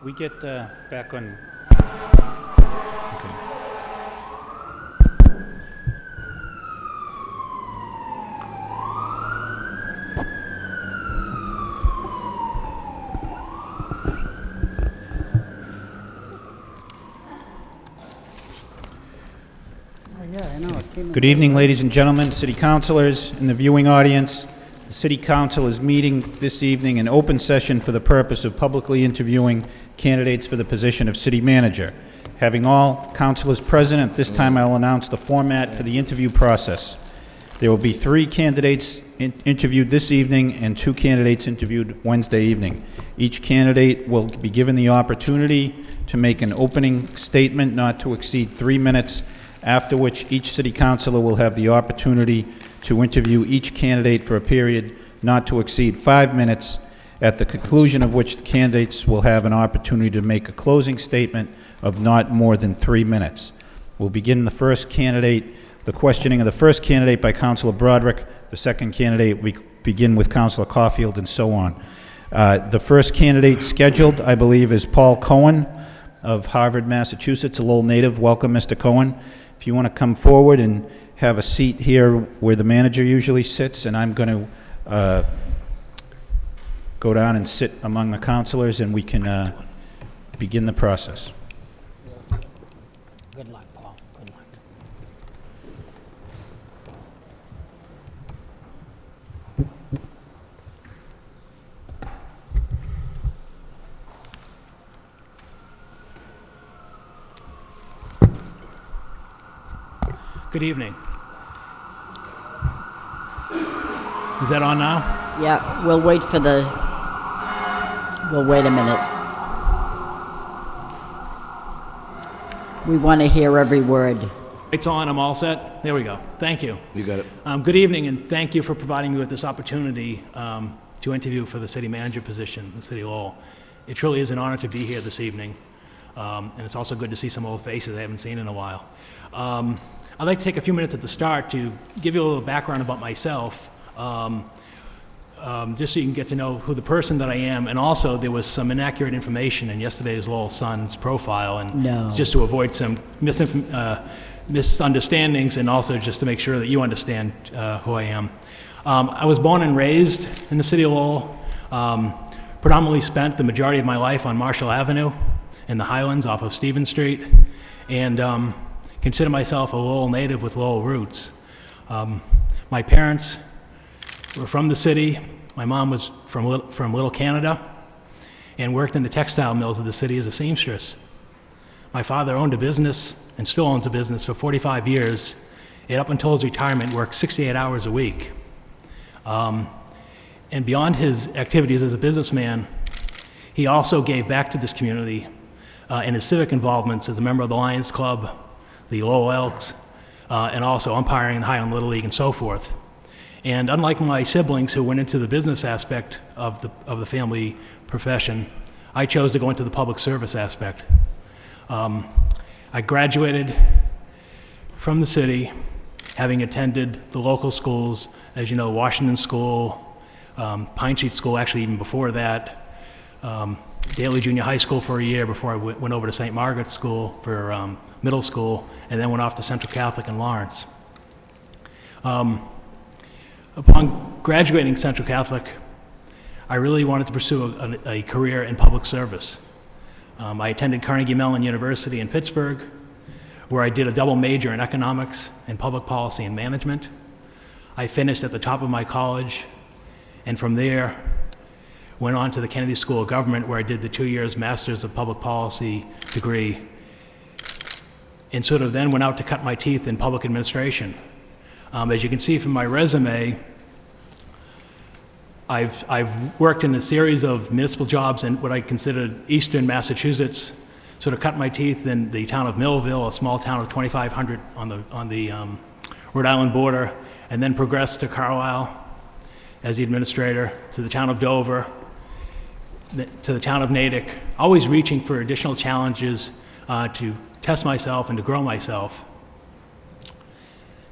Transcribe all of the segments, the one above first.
we get back on? Okay. Good evening, ladies and gentlemen, city councilors, and the viewing audience. The City Council is meeting this evening in open session for the purpose of publicly interviewing candidates for the position of city manager. Having all councilors present, at this time I'll announce the format for the interview process. There will be 3 candidates interviewed this evening and 2 candidates interviewed Wednesday evening. Each candidate will be given the opportunity to make an opening statement not to exceed 3 minutes, after which each city councilor will have the opportunity to interview each candidate for a period not to exceed 5 minutes, at the conclusion of which the candidates will have an opportunity to make a closing statement of not more than 3 minutes. We'll begin the questioning of the first candidate by Councilor Broderick. The second candidate, we begin with Councilor Caulfield, and so on. The first candidate scheduled, I believe, is Paul Cohen of Harvard, Massachusetts, a Lowell native. Welcome, Mr. Cohen. If you want to come forward and have a seat here where the manager usually sits, and I'm going to go down and sit among the councilors, and we can begin the process. Good luck, Paul. Good luck. Good evening. Is that on now? Yeah, we'll wait a minute. We want to hear every word. It's on, I'm all set? There we go. Thank you. You got it. Good evening, and thank you for providing me with this opportunity to interview for the city manager position in the city of Lowell. It truly is an honor to be here this evening, and it's also good to see some old faces I haven't seen in a while. I'd like to take a few minutes at the start to give you a little background about myself, just so you can get to know who the person that I am, and also there was some inaccurate information in yesterday's Lowell Sun's profile, and just to avoid some misunderstandings, and also just to make sure that you understand who I am. I was born and raised in the city of Lowell, predominantly spent the majority of my life on Marshall Avenue in the Highlands off of Stephen Street, and consider myself a Lowell native with Lowell roots. My parents were from the city. My mom was from Little Canada and worked in the textile mills of the city as a seamstress. My father owned a business and still owns a business for 45 years, and up until his retirement worked 68 hours a week. And beyond his activities as a businessman, he also gave back to this community in his civic involvements as a member of the Lions Club, the Lowell Elks, and also umpiring in the Highland Little League and so forth. And unlike my siblings who went into the business aspect of the family profession, I chose to go into the public service aspect. I graduated from the city, having attended the local schools, as you know, Washington School, Pine Street School, actually even before that, Daly Junior High School for a year before I went over to St. Margaret's School for middle school, and then went off to Central Catholic in Lawrence. Upon graduating Central Catholic, I really wanted to pursue a career in public service. I attended Carnegie Mellon University in Pittsburgh, where I did a double major in economics and public policy and management. I finished at the top of my college, and from there went on to the Kennedy School of Government, where I did the 2 years Master's of Public Policy degree, and sort of then went out to cut my teeth in public administration. As you can see from my resume, I've worked in a series of municipal jobs in what I consider eastern Massachusetts, sort of cut my teeth in the town of Millville, a small town of 2,500 on the Rhode Island border, and then progressed to Carlisle as the administrator, to the town of Dover, to the town of Natick, always reaching for additional challenges to test myself and to grow myself.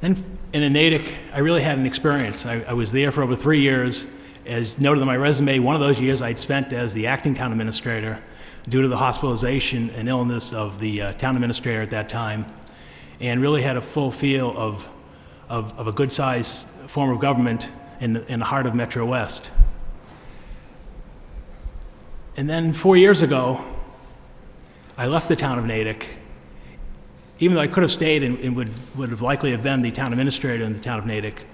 Then in Natick, I really had an experience. I was there for over 3 years. As noted on my resume, one of those years I'd spent as the acting town administrator, due to the hospitalization and illness of the town administrator at that time, and really had a full feel of a good-sized form of government in the heart of Metro West. And then 4 years ago, I left the town of Natick, even though I could have stayed and would have likely have been the town administrator in the town of Natick.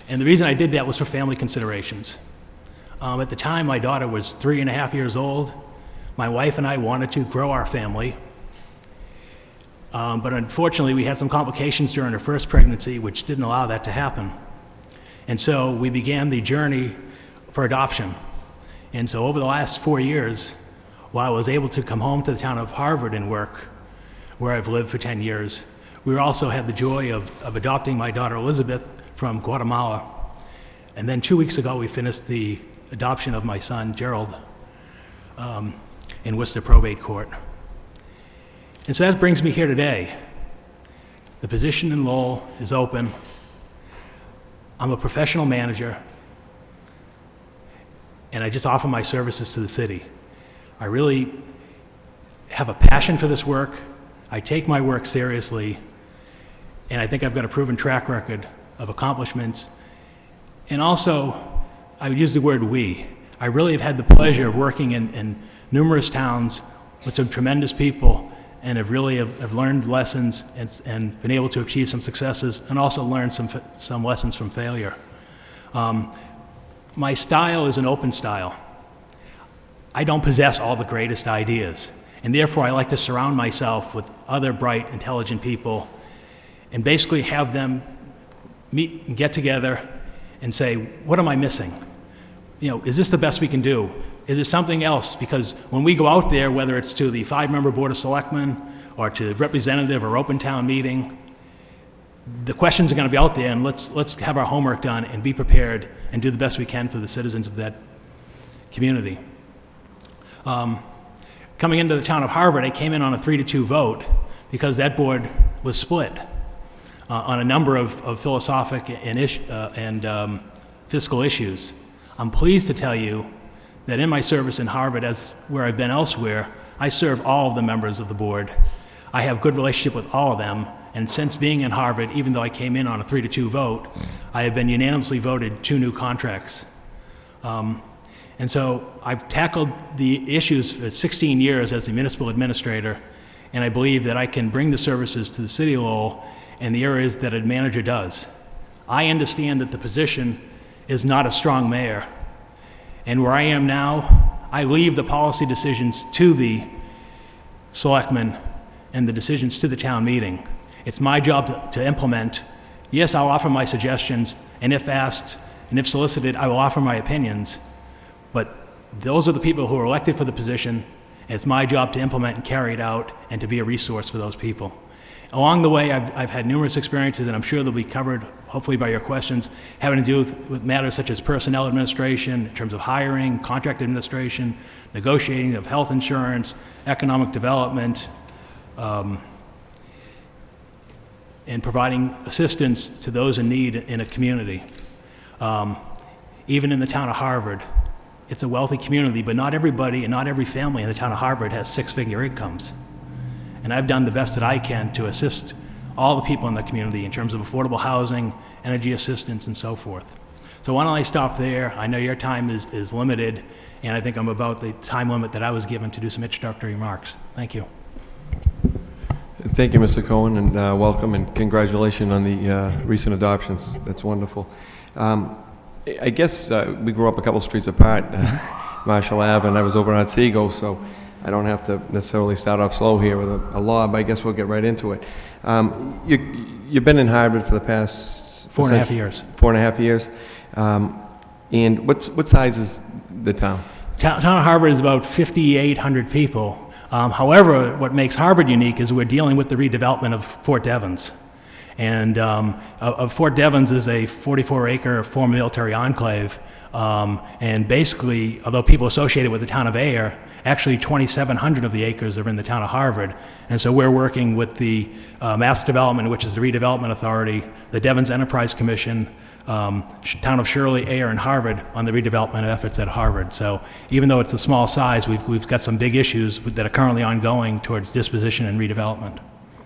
And the reason I did that was for family considerations. At the time, my daughter was 3.5 years old. My wife and I wanted to grow our family. But unfortunately, we had some complications during her first pregnancy, which didn't allow that to happen. And so we began the journey for adoption. And so over the last 4 years, while I was able to come home to the town of Harvard and work, where I've lived for 10 years, we also had the joy of adopting my daughter Elizabeth from Guatemala. And then 2 weeks ago, we finished the adoption of my son Gerald in Worcester Probate Court. And so that brings me here today. The position in Lowell is open. I'm a professional manager, and I just offer my services to the city. I really have a passion for this work. I take my work seriously, and I think I've got a proven track record of accomplishments. And also, I would use the word we. I really have had the pleasure of working in numerous towns with some tremendous people, and have really have learned lessons and been able to achieve some successes, and also learned some lessons from failure. My style is an open style. I don't possess all the greatest ideas, and therefore I like to surround myself with other bright, intelligent people, and basically have them meet and get together and say, what am I missing? You know, is this the best we can do? Is there something else? Because when we go out there, whether it's to the 5-member Board of Selectmen or to the representative or open town meeting, the questions are going to be out there, and let's have our homework done and be prepared and do the best we can for the citizens of that community. Coming into the town of Harvard, I came in on a 3-2 vote because that board was split on a number of philosophic and fiscal issues. I'm pleased to tell you that in my service in Harvard, as where I've been elsewhere, I serve all of the members of the board. I have good relationship with all of them, and since being in Harvard, even though I came in on a 3-2 vote, I have been unanimously voted 2 new contracts. And so I've tackled the issues for 16 years as the municipal administrator, and I believe that I can bring the services to the city of Lowell in the areas that a manager does. I understand that the position is not a strong mayor, and where I am now, I leave the policy decisions to the selectmen and the decisions to the town meeting. It's my job to implement. Yes, I'll offer my suggestions, and if asked and if solicited, I will offer my opinions, but those are the people who are elected for the position, and it's my job to implement and carry it out and to be a resource for those people. Along the way, I've had numerous experiences, and I'm sure they'll be covered, hopefully by your questions, having to do with matters such as personnel administration, in terms of hiring, contract administration, negotiating of health insurance, economic development, and providing assistance to those in need in a community. Even in the town of Harvard, it's a wealthy community, but not everybody and not every family in the town of Harvard has 6-figure incomes. And I've done the best that I can to assist all the people in the community in terms of affordable housing, energy assistance, and so forth. So why don't I stop there? I know your time is limited, and I think I'm about the time limit that I was given to do some introductory remarks. Thank you. Thank you, Mr. Cohen, and welcome and congratulations on the recent adoptions. That's wonderful. I guess we grew up a couple streets apart, Marshall Ave, and I was over on Otsego, so I don't have to necessarily start off slow here with a law, but I guess we'll get right into it. You've been in Harvard for the past 4.5 years. 4.5 years. And what size is the town? Town of Harvard is about 5,800 people. However, what makes Harvard unique is we're dealing with the redevelopment of Fort Devens. And Fort Devens is a 44-acre former military enclave. And basically, although people associate it with the town of Ayer, actually 2,700 of the acres are in the town of Harvard. And so we're working with the Mass Development, which is the redevelopment authority, the Devens Enterprise Commission, town of Shirley, Ayer, and Harvard on the redevelopment efforts at Harvard. So even though it's a small size, we've got some big issues that are currently ongoing towards disposition and redevelopment.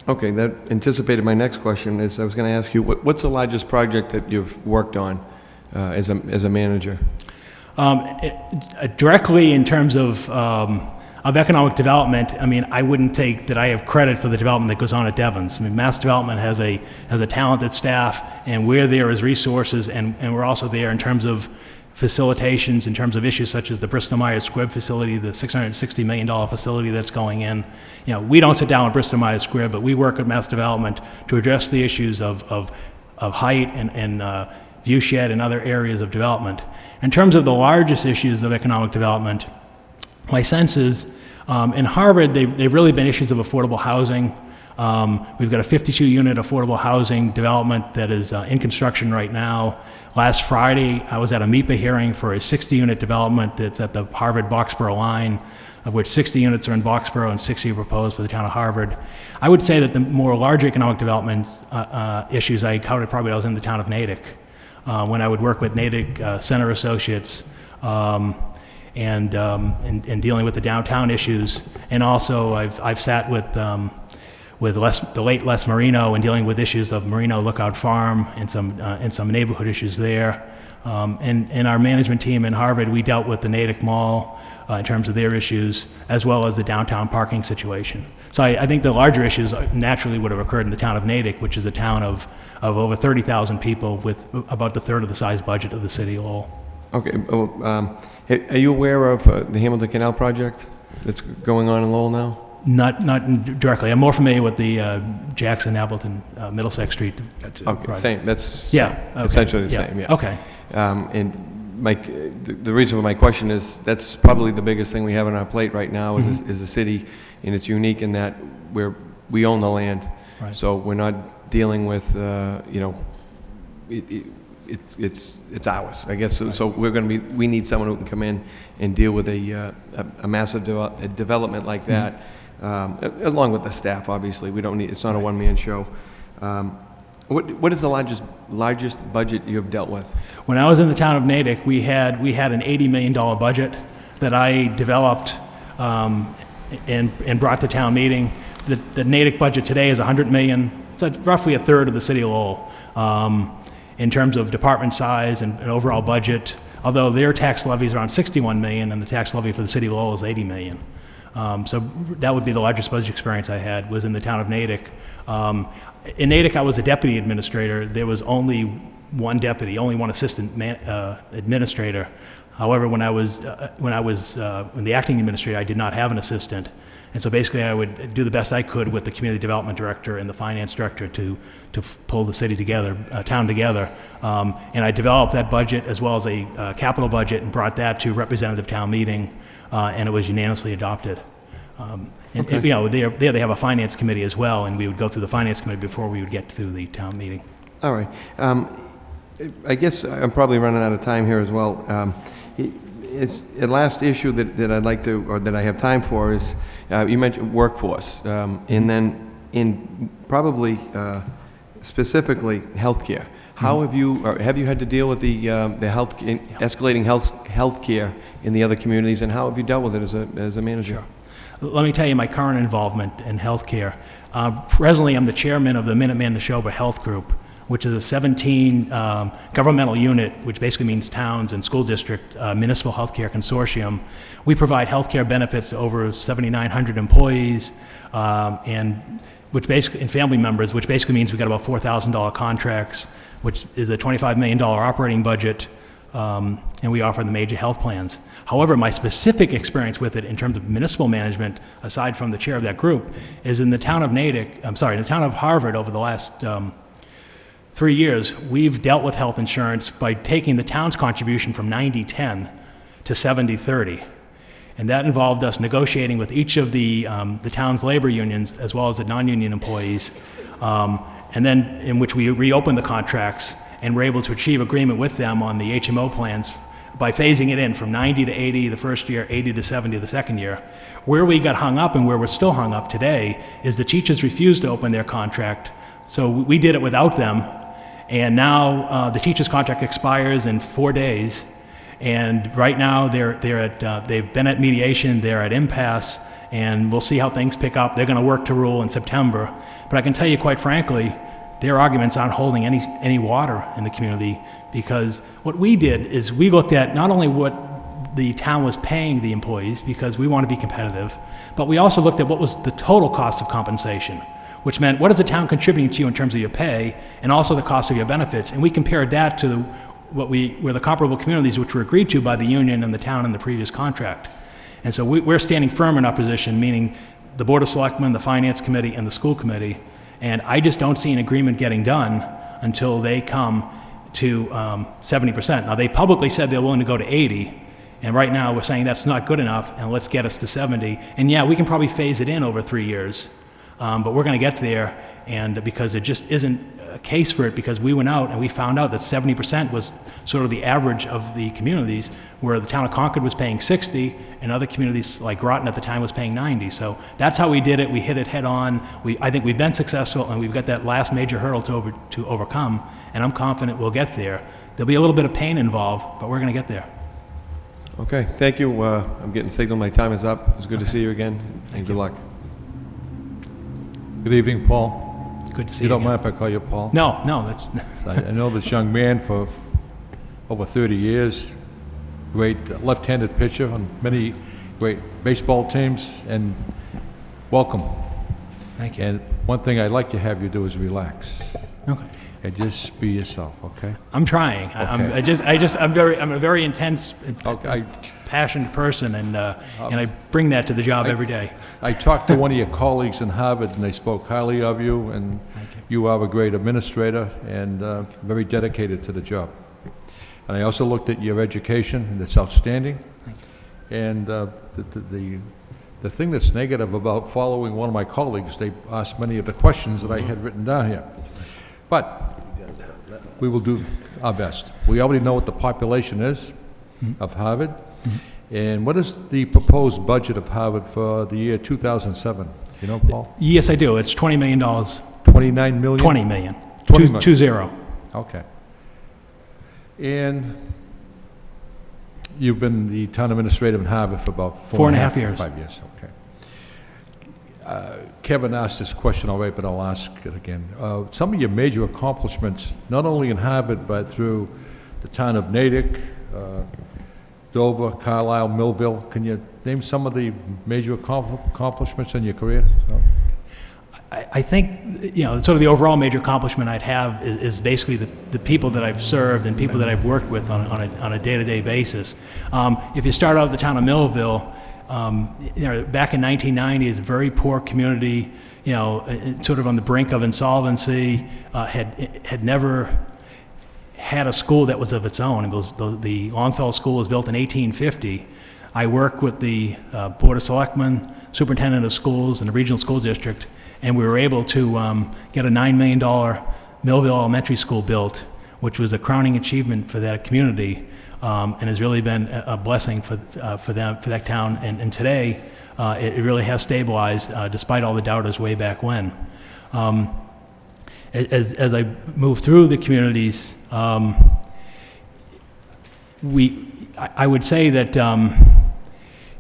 Okay, that anticipated my next question. Is I was going to ask you, what's the largest project that you've worked on as a manager? Directly in terms of economic development, I mean, I wouldn't take that I have credit for the development that goes on at Devon's. I mean, Mass Development has a talented staff, and we're there as resources, and we're also there in terms of facilitations, in terms of issues such as the Bristol-Myers Squibb facility, the $660 million facility that's going in. You know, we don't sit down with Bristol-Myers Squibb, but we work with Mass Development to address the issues of height and view shed and other areas of development. In terms of the largest issues of economic development, my sense is in Harvard, they've really been issues of affordable housing. We've got a 52-unit affordable housing development that is in construction right now. Last Friday, I was at a MEPA hearing for a 60-unit development that's at the Harvard-Boxborough line, of which 60 units are in Boxborough and 60 are proposed for the town of Harvard. I would say that the more larger economic development issues I encountered probably when I was in the town of Natick, when I would work with Natick Center Associates and dealing with the downtown issues. And also I've sat with the late Les Marino and dealing with issues of Marino Lookout Farm and some neighborhood issues there. And our management team in Harvard, we dealt with the Natick Mall in terms of their issues, as well as the downtown parking situation. So I think the larger issues naturally would have occurred in the town of Natick, which is a town of over 30,000 people with about a third of the size budget of the city of Lowell. Okay. Well, are you aware of the Hamilton Canal project that's going on in Lowell now? Not directly. I'm more familiar with the Jackson, Appleton, Middlesex Street. Okay, project. same. That's okay. essentially the same. Yeah. Okay. And the reason for my question is that's probably the biggest thing we have on our plate right now is the city, and it's unique in that we own the land, right. So we're not dealing with it's ours, I guess. Right. So we need someone who can come in and deal with a massive development like that. Along with the staff, obviously. We don't need. It's not a one-man show. What is the largest budget you have dealt with? When I was in the town of Natick, we had an $80 million budget that I developed and brought to town meeting. The Natick budget today is $100 million. So it's roughly a third of the city of Lowell in terms of department size and overall budget. Although their tax levy is around $61 million, and the tax levy for the city of Lowell is $80 million. So that would be the largest budget experience I had, was in the town of Natick. In Natick, I was a deputy administrator. There was only one deputy, only one assistant administrator. However, when the acting administrator, I did not have an assistant. And so basically I would do the best I could with the community development director and the finance director to pull the city together, town together. And I developed that budget as well as a capital budget and brought that to representative town meeting, and it was unanimously adopted. Okay. They have a finance committee as well, and we would go through the finance committee before we would get through the town meeting. All right. I guess I'm probably running out of time here as well. It's the last issue that I'd like to, or that I have time for, is you mentioned workforce, and then in probably specifically healthcare. How have you had to deal with the escalating healthcare in the other communities, and how have you dealt with it as a manager? Sure. Let me tell you my current involvement in healthcare. Presently, I'm the chairman of the Minuteman-Neshoba Health Group, which is a 17 governmental unit, which basically means towns and school district municipal healthcare consortium. We provide healthcare benefits to over 7,900 employees and family members, which basically means we got about $4,000 contracts, which is a $25 million operating budget, and we offer the major health plans. However, my specific experience with it in terms of municipal management, aside from the chair of that group, is in the town of the town of Harvard over the last 3 years, we've dealt with health insurance by taking the town's contribution from 90-10 to 70-30. And that involved us negotiating with each of the town's labor unions as well as the non-union employees, and then in which we reopened the contracts and were able to achieve agreement with them on the HMO plans by phasing it in from 90 to 80 the first year, 80 to 70 the second year. Where we got hung up and where we're still hung up today is the teachers refused to open their contract, so we did it without them. And now the teacher's contract expires in 4 days, and right now they've been at mediation, they're at impasse, and we'll see how things pick up. They're going to work to rule in September. But I can tell you, quite frankly, their arguments aren't holding any water in the community, because what we did is we looked at not only what the town was paying the employees, because we want to be competitive, but we also looked at what was the total cost of compensation, which meant what is the town contributing to you in terms of your pay and also the cost of your benefits. And we compared that to what were the comparable communities which were agreed to by the union and the town in the previous contract. And so we're standing firm in our position, meaning the Board of Selectmen, the Finance Committee, and the School Committee. And I just don't see an agreement getting done until they come to 70%. Now, they publicly said they're willing to go to 80, and right now we're saying that's not good enough, and let's get us to 70. And yeah, we can probably phase it in over 3 years, but we're going to get there, and because it just isn't a case for it, because we went out and we found out that 70% was sort of the average of the communities, where the town of Concord was paying 60, and other communities like Groton at the time was paying 90. So that's how we did it. We hit it head on. I think we've been successful, and we've got that last major hurdle to overcome, and I'm confident we'll get there. There'll be a little bit of pain involved, but we're going to get there. Okay, thank you. I'm getting signal my time is up. It's good to see you again, and good luck. Good evening, Paul. Good to see You you don't again. mind if I call you Paul? No, that's... I know this young man for over 30 years, great left-handed pitcher on many great baseball teams, and welcome. Thank you. And one thing I'd like to have you do is relax Okay. and just be yourself, okay? I'm trying. Okay. I'm a very intense, Okay. passionate person, and I bring that to the job every day. I talked to one of your colleagues in Harvard, and they spoke highly of you, and you are a great administrator and very dedicated to the job. And I also looked at your education, and it's outstanding. And the thing that's negative about following one of my colleagues, they asked many of the questions that I had written down here. But we will do our best. We already know what the population is of Harvard. And what is the proposed budget of Harvard for the year 2007? You know, Paul? Yes, I do. It's $20 million. 29 million? 20 million. 20 million. 20. Okay. And you've been the town administrator in Harvard for about 4.5 years. 5 years, okay. Kevin asked this question already, but I'll ask it again. Some of your major accomplishments, not only in Harvard, but through the town of Natick, Dover, Carlisle, Millville. Can you name some of the major accomplishments in your career? So. I think, sort of the overall major accomplishment I'd have is basically the people that I've served and people that I've worked with on a day-to-day basis. If you start out at the town of Millville, back in 1990, it's a very poor community, sort of on the brink of insolvency, had never had a school that was of its own. It was the Longfellow School was built in 1850. I worked with the Board of Selectmen, Superintendent of Schools, and the Regional School District, and we were able to get a $9 million Millville Elementary School built, which was a crowning achievement for that community, and has really been a blessing for that town. And today, it really has stabilized, despite all the doubters way back when. As I move through the communities, I would say that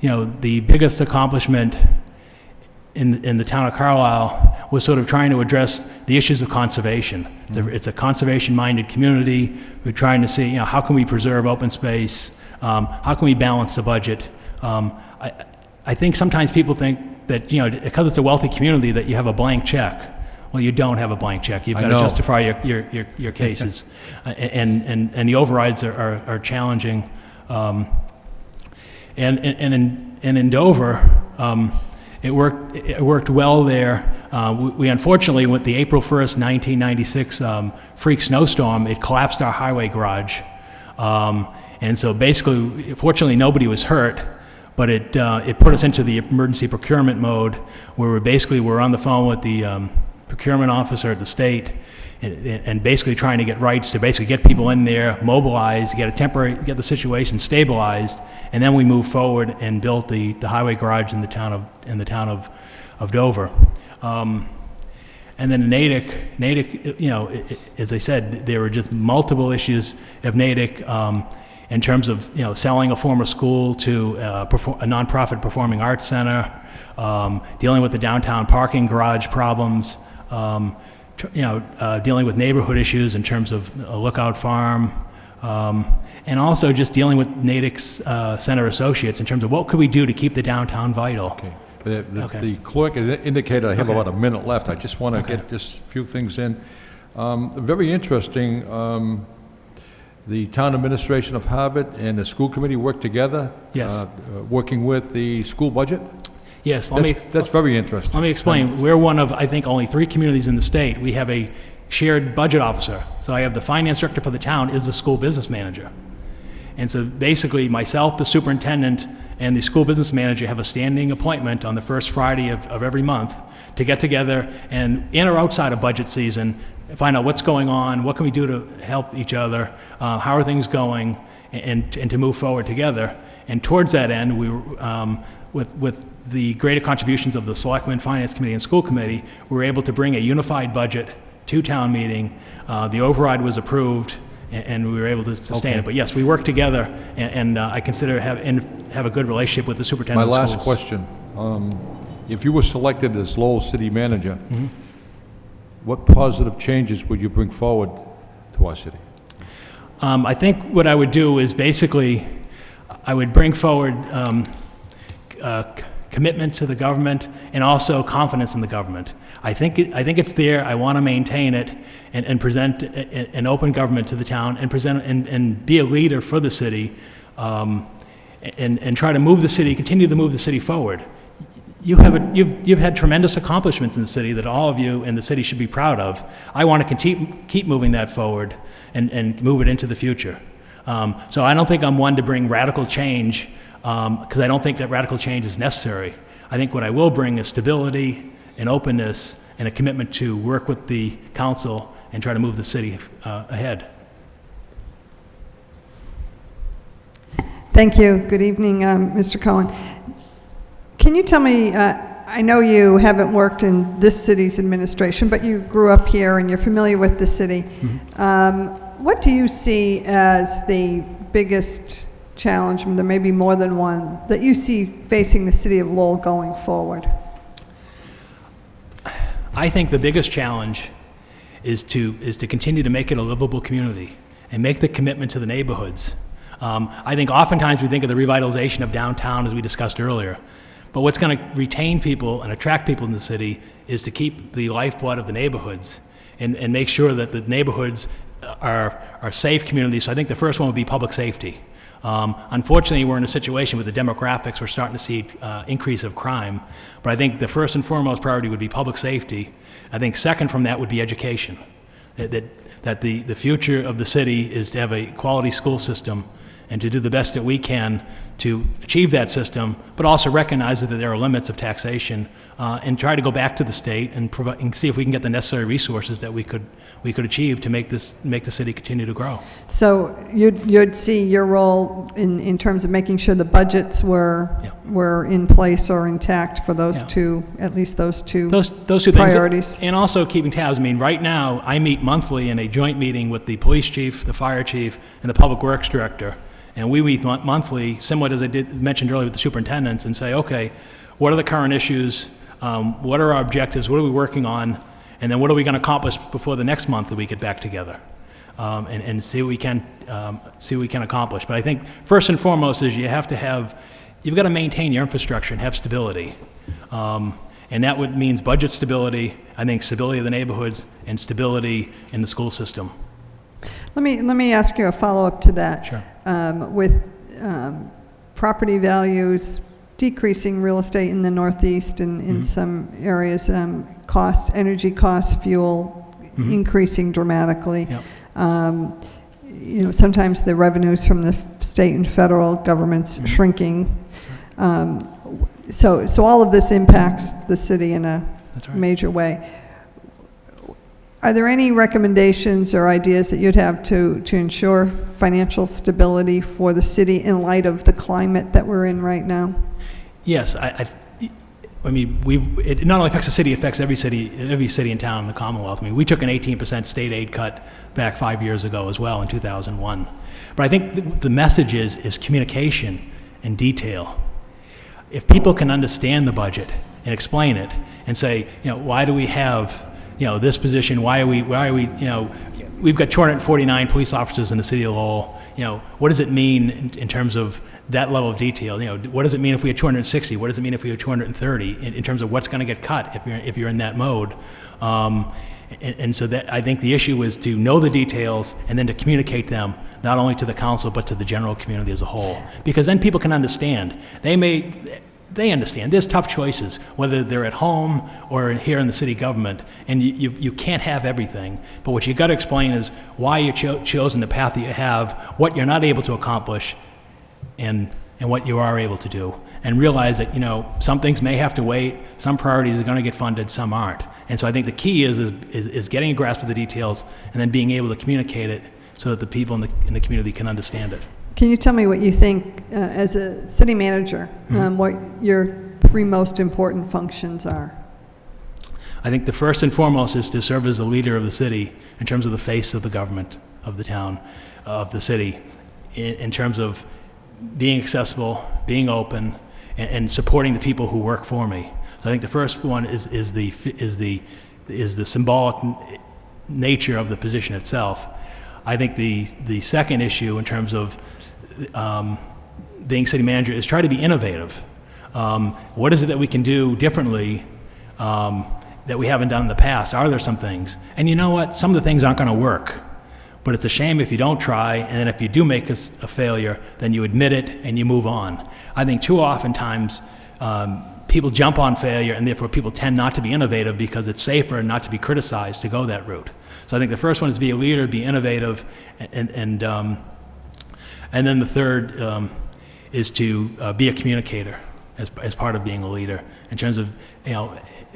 the biggest accomplishment in the town of Carlisle was sort of trying to address the issues of conservation. It's a conservation-minded community. We're trying to see, how can we preserve open space? How can we balance the budget? I think sometimes people think that, because it's a wealthy community, that you have a blank check. Well, you don't have a blank check. You've got to justify your cases, and the overrides are challenging. And in Dover, it worked well there. We unfortunately, with the April 1st, 1996 freak snowstorm, it collapsed our highway garage, and so basically, fortunately, nobody was hurt. But it put us into the emergency procurement mode, where we're on the phone with the procurement officer at the state, and basically trying to get rights to basically get people in there, mobilized, get the situation stabilized, and then we moved forward and built the highway garage in the town of Dover. And then Natick, you know, as I said, there were just multiple issues of Natick in terms of, you know, selling a former school to a nonprofit performing arts center, dealing with the downtown parking garage problems, dealing with neighborhood issues in terms of a Lookout Farm, and also just dealing with Natick's Center Associates in terms of what could we do to keep the downtown vital. Okay. Okay. The clerk has indicated I have Okay. about a minute left. I just want to get just a few things in. Very interesting, the town administration of Harvard and the school committee work together? Yes. Working with the school budget? Yes, That's very interesting. let me explain. We're one of, I think, only 3 communities in the state. We have a shared budget officer. So I have the finance director for the town is the school business manager. And so basically myself, the superintendent, and the school business manager have a standing appointment on the first Friday of every month to get together and in or outside of budget season, find out what's going on, what can we do to help each other, how are things going, and to move forward together. And towards that end, we with the greater contributions of the Selectmen, Finance Committee, and School Committee, we were able to bring a unified budget to town meeting. The override was approved, and we were able to sustain Okay. it. But yes, we work together, and I consider have a good relationship with the My superintendent of last schools. question. If you were selected as Lowell City Manager, what positive changes would you bring forward to our city? I think what I would do is basically, I would bring forward commitment to the government and also confidence in the government. I think it's there. I want to maintain it and present an open government to the town and present and be a leader for the city, and try to move the city, continue to move the city forward. You've had tremendous accomplishments in the city that all of you in the city should be proud of. I want to keep moving that forward and move it into the future. So I don't think I'm one to bring radical change, because I don't think that radical change is necessary. I think what I will bring is stability and openness and a commitment to work with the council and try to move the city ahead. Thank you. Good evening, Mr. Cohen. Can you tell me, I know you haven't worked in this city's administration, but you grew up here and you're familiar with the city. What do you see as the biggest challenge, there may be more than one, that you see facing the city of Lowell going forward? I think the biggest challenge is to continue to make it a livable community and make the commitment to the neighborhoods. I think oftentimes we think of the revitalization of downtown, as we discussed earlier, but what's going to retain people and attract people in the city is to keep the lifeblood of the neighborhoods and make sure that the neighborhoods are safe communities. So I think the first one would be public safety. Unfortunately, we're in a situation with the demographics, we're starting to see increase of crime, but I think the first and foremost priority would be public safety. I think second from that would be education. That the future of the city is to have a quality school system and to do the best that we can to achieve that system, but also recognize that there are limits of taxation, and try to go back to the state and provide and see if we can get the necessary resources that we could achieve to make the city continue to grow. So you'd see your role in terms of making sure the budgets were in place or intact for those two, at least those two priorities. Things, and also keeping tabs. I mean, right now I meet monthly in a joint meeting with the police chief, the fire chief, and the public works director. And we meet monthly, similar as I mentioned earlier with the superintendents, and say, okay, what are the current issues? What are our objectives? What are we working on? And then what are we going to accomplish before the next month that we get back together, and see what we can accomplish. But I think first and foremost is you've got to maintain your infrastructure and have stability, and that means budget stability. I think stability of the neighborhoods and stability in the school system. Let me ask you a follow-up to that. Sure. With property values decreasing, real estate in the Northeast and in some areas, energy costs, fuel increasing dramatically. Yep. Sometimes the revenues from the state and federal governments shrinking. So all of this impacts the city in a major way. Are there any recommendations or ideas that you'd have to ensure financial stability for the city in light of the climate that we're in right now? Yes, I mean, it not only affects the city, it affects every city and town in the Commonwealth. I mean, we took an 18% state aid cut back 5 years ago as well in 2001. But I think the message is communication and detail. If people can understand the budget and explain it and say, why do we have, this position? Why are we, we've got 249 police officers in the city of Lowell. What does it mean in terms of that level of detail? What does it mean if we had 260? What does it mean if we had 230 in terms of what's going to get cut if you're in that mode? And so that I think the issue is to know the details and then to communicate them not only to the council but to the general community as a whole, because then people can understand. They understand. There's tough choices, whether they're at home or here in the city government, and you can't have everything. But what you got to explain is why you chosen the path that you have, what you're not able to accomplish, and what you are able to do. And realize that, some things may have to wait, some priorities are going to get funded, some aren't. And so I think the key is getting a grasp of the details and then being able to communicate it so that the people in the community can understand it. Can you tell me what you think, as a city manager, what your 3 most important functions are? I think the first and foremost is to serve as the leader of the city in terms of the face of the government, of the town, of the city, in terms of being accessible, being open, and supporting the people who work for me. So I think the first one is the symbolic nature of the position itself. I think the second issue in terms of being city manager is try to be innovative. What is it that we can do differently that we haven't done in the past? Are there some things? And you know what? Some of the things aren't going to work. But it's a shame if you don't try, and then if you do make a failure, then you admit it and you move on. I think too oftentimes people jump on failure, and therefore people tend not to be innovative because it's safer not to be criticized to go that route. So I think the first one is to be a leader, be innovative, and then the third is to be a communicator as part of being a leader in terms of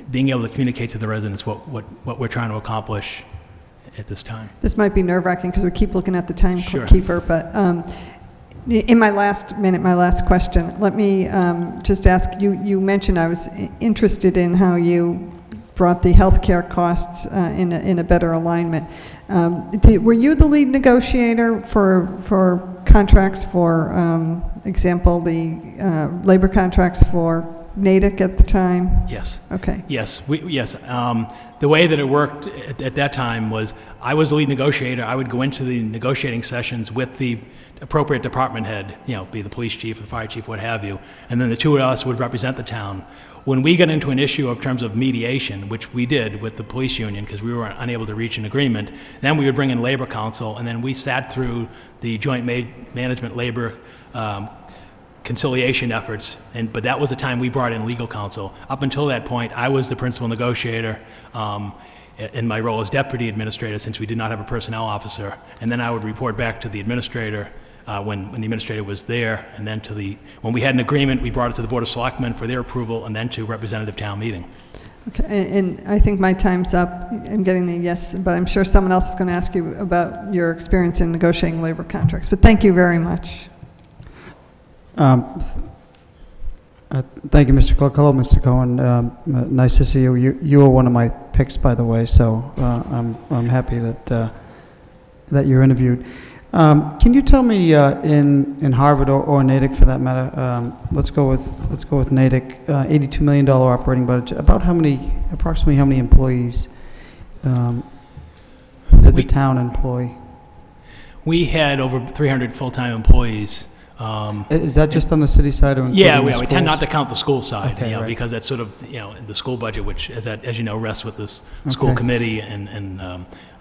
being able to communicate to the residents what we're trying to accomplish at this time. This might be nerve-wracking because we keep looking at the Sure. timekeeper, but in my last minute, my last question, let me just ask you. You mentioned, I was interested in how you brought the healthcare costs in a better alignment. Were you the lead negotiator for contracts, for example, the labor contracts for Natick at the time? Yes. Okay. Yes. The way that it worked at that time was I was the lead negotiator. I would go into the negotiating sessions with the appropriate department head, be the police chief, the fire chief, what have you, and then the two of us would represent the town. When we got into an issue of terms of mediation, which we did with the police union because we were unable to reach an agreement, then we would bring in labor council, and then we sat through the joint management labor conciliation efforts, but that was the time we brought in legal counsel. Up until that point, I was the principal negotiator in my role as deputy administrator, since we did not have a personnel officer, and then I would report back to the administrator when the administrator was there, and then when we had an agreement, we brought it to the Board of Selectmen for their approval, and then to representative town meeting. Okay, and I think my time's up. I'm getting the yes, but I'm sure someone else is going to ask you about your experience in negotiating labor contracts. But thank you very much. Thank you, Mr. Clerk. Hello, Mr. Cohen. Nice to see you. You were one of my picks, by the way, so I'm happy that you're interviewed. Can you tell me in Harvard or Natick, for that matter? Let's go with Natick. $82 million operating budget. Approximately how many employees did the town employ? We had over 300 full-time employees. Is that just on the city side or Yeah, we schools? tend not to count the school side, Okay, right. because that's sort of, the school budget, which, as you know, rests with the school committee and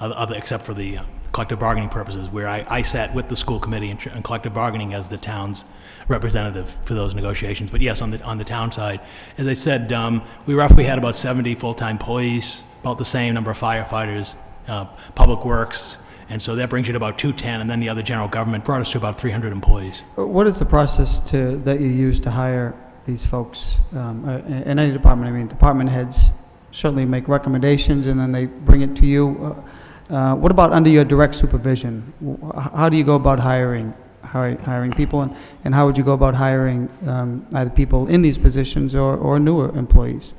other, except for the collective bargaining purposes, where I sat with the school committee and collective bargaining as the town's representative for those negotiations. But yes, on the town side, as I said, we roughly had about 70 full-time employees, about the same number of firefighters, public works. And so that brings you to about 210, and then the other general government brought us to about 300 employees. What is the process that you use to hire these folks in any department? I mean, department heads certainly make recommendations, and then they bring it to you. What about under your direct supervision? How do you go about hiring hiring people, and how would you go about hiring either people in these positions or newer employees?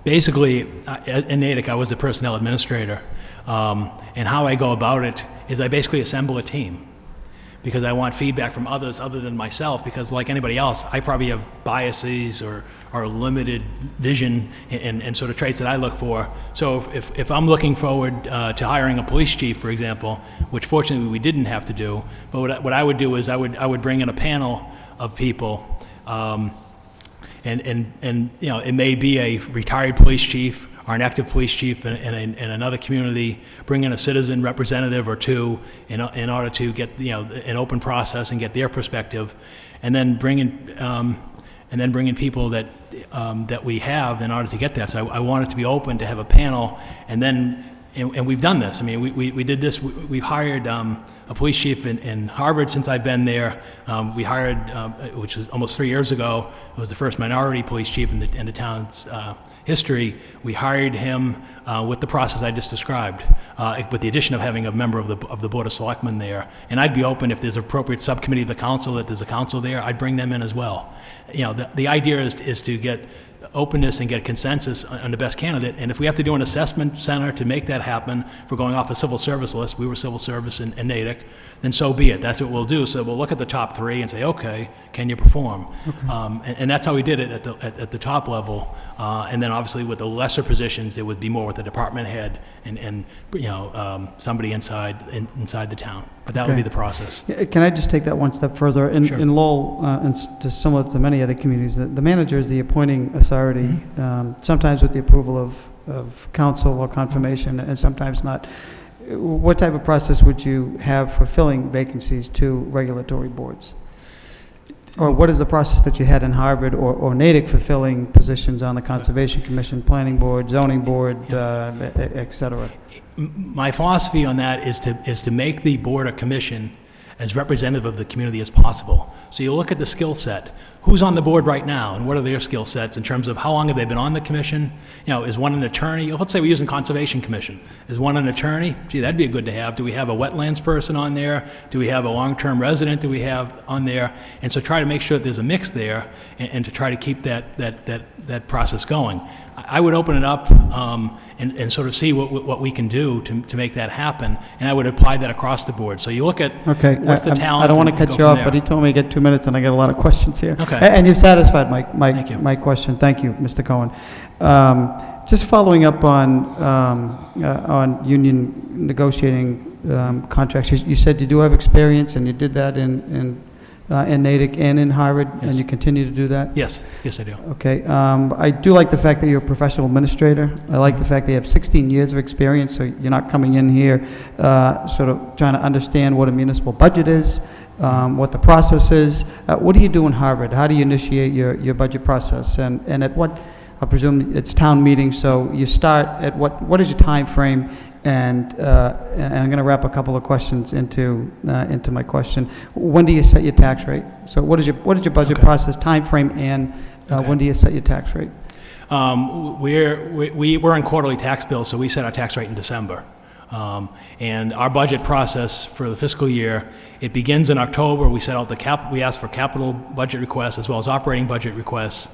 Basically, in Natick, I was the personnel administrator, and how I go about it is I basically assemble a team, because I want feedback from others other than myself, because like anybody else, I probably have biases or limited vision and sort of traits that I look for. So if I'm looking forward to hiring a police chief, for example, which fortunately we didn't have to do, but what I would do is I would bring in a panel of people, and you know, it may be a retired police chief or an active police chief in another community, bring in a citizen representative or two in order to get, you know, an open process and get their perspective, and then bring in people that we have in order to get that. So I want it to be open, to have a panel, and we've done this. I mean, we did this. We've hired a police chief in Harvard since I've been there. We hired, which was almost 3 years ago. It was the first minority police chief in the town's history. We hired him with the process I just described, with the addition of having a member of the Board of Selectmen there. And I'd be open, if there's an appropriate subcommittee of the council, that there's a council there, I'd bring them in as well. You know, the idea is to get openness and get consensus on the best candidate. And if we have to do an assessment center to make that happen, if we're going off a civil service list, we were civil service in Natick, then so be it. That's what we'll do. So we'll look at the top three and say, okay, can you perform? Okay. And that's how we did it at the top level. And then obviously with the lesser positions, it would be more with the department head and you know, somebody inside the town. But that would be the process. Can I just take that one step further? Sure. In Lowell, and just similar to many other communities, the manager is the appointing authority, sometimes with the approval of council or confirmation, and sometimes not. What type of process would you have for filling vacancies to regulatory boards? Or what is the process that you had in Harvard or Natick for filling positions on the Conservation Commission, Planning Board, Zoning Board, et cetera? My philosophy on that is to make the board or commission as representative of the community as possible. So you look at the skill set. Who's on the board right now, and what are their skill sets in terms of how long have they been on the commission? You know, is one an attorney? Let's say we're using Conservation Commission. Is one an attorney? Gee, that'd be good to have. Do we have a wetlands person on there? Do we have a long-term resident? Do we have on there? And so try to make sure that there's a mix there, and to try to keep that process going. I would open it up and sort of see what we can do to make that happen, and I would apply that across the board. So you look at what's the talent. I don't want to cut you off, but he told me to get 2 minutes, and I got a lot of questions here. Okay. And you've satisfied my question. Thank you, Mr. Cohen. Just following up on union negotiating contracts, you said you do have experience, and you did that in Natick and in Harvard, Yes. and you continue to do that? Yes, I do. Okay. I do like the fact that you're a professional administrator. I like the fact that you have 16 years of experience, so you're not coming in here sort of trying to understand what a municipal budget is, what the process is. What do you do in Harvard? How do you initiate your budget process? And at what, I presume it's town meeting, so you start at what is your time frame? And I'm going to wrap a couple of questions into my question. When do you set your tax rate? So what is your budget process, time frame, and when do you set your tax rate? We're in quarterly tax bills, so we set our tax rate in December. And our budget process for the fiscal year, it begins in October. We set out we ask for capital budget requests as well as operating budget requests.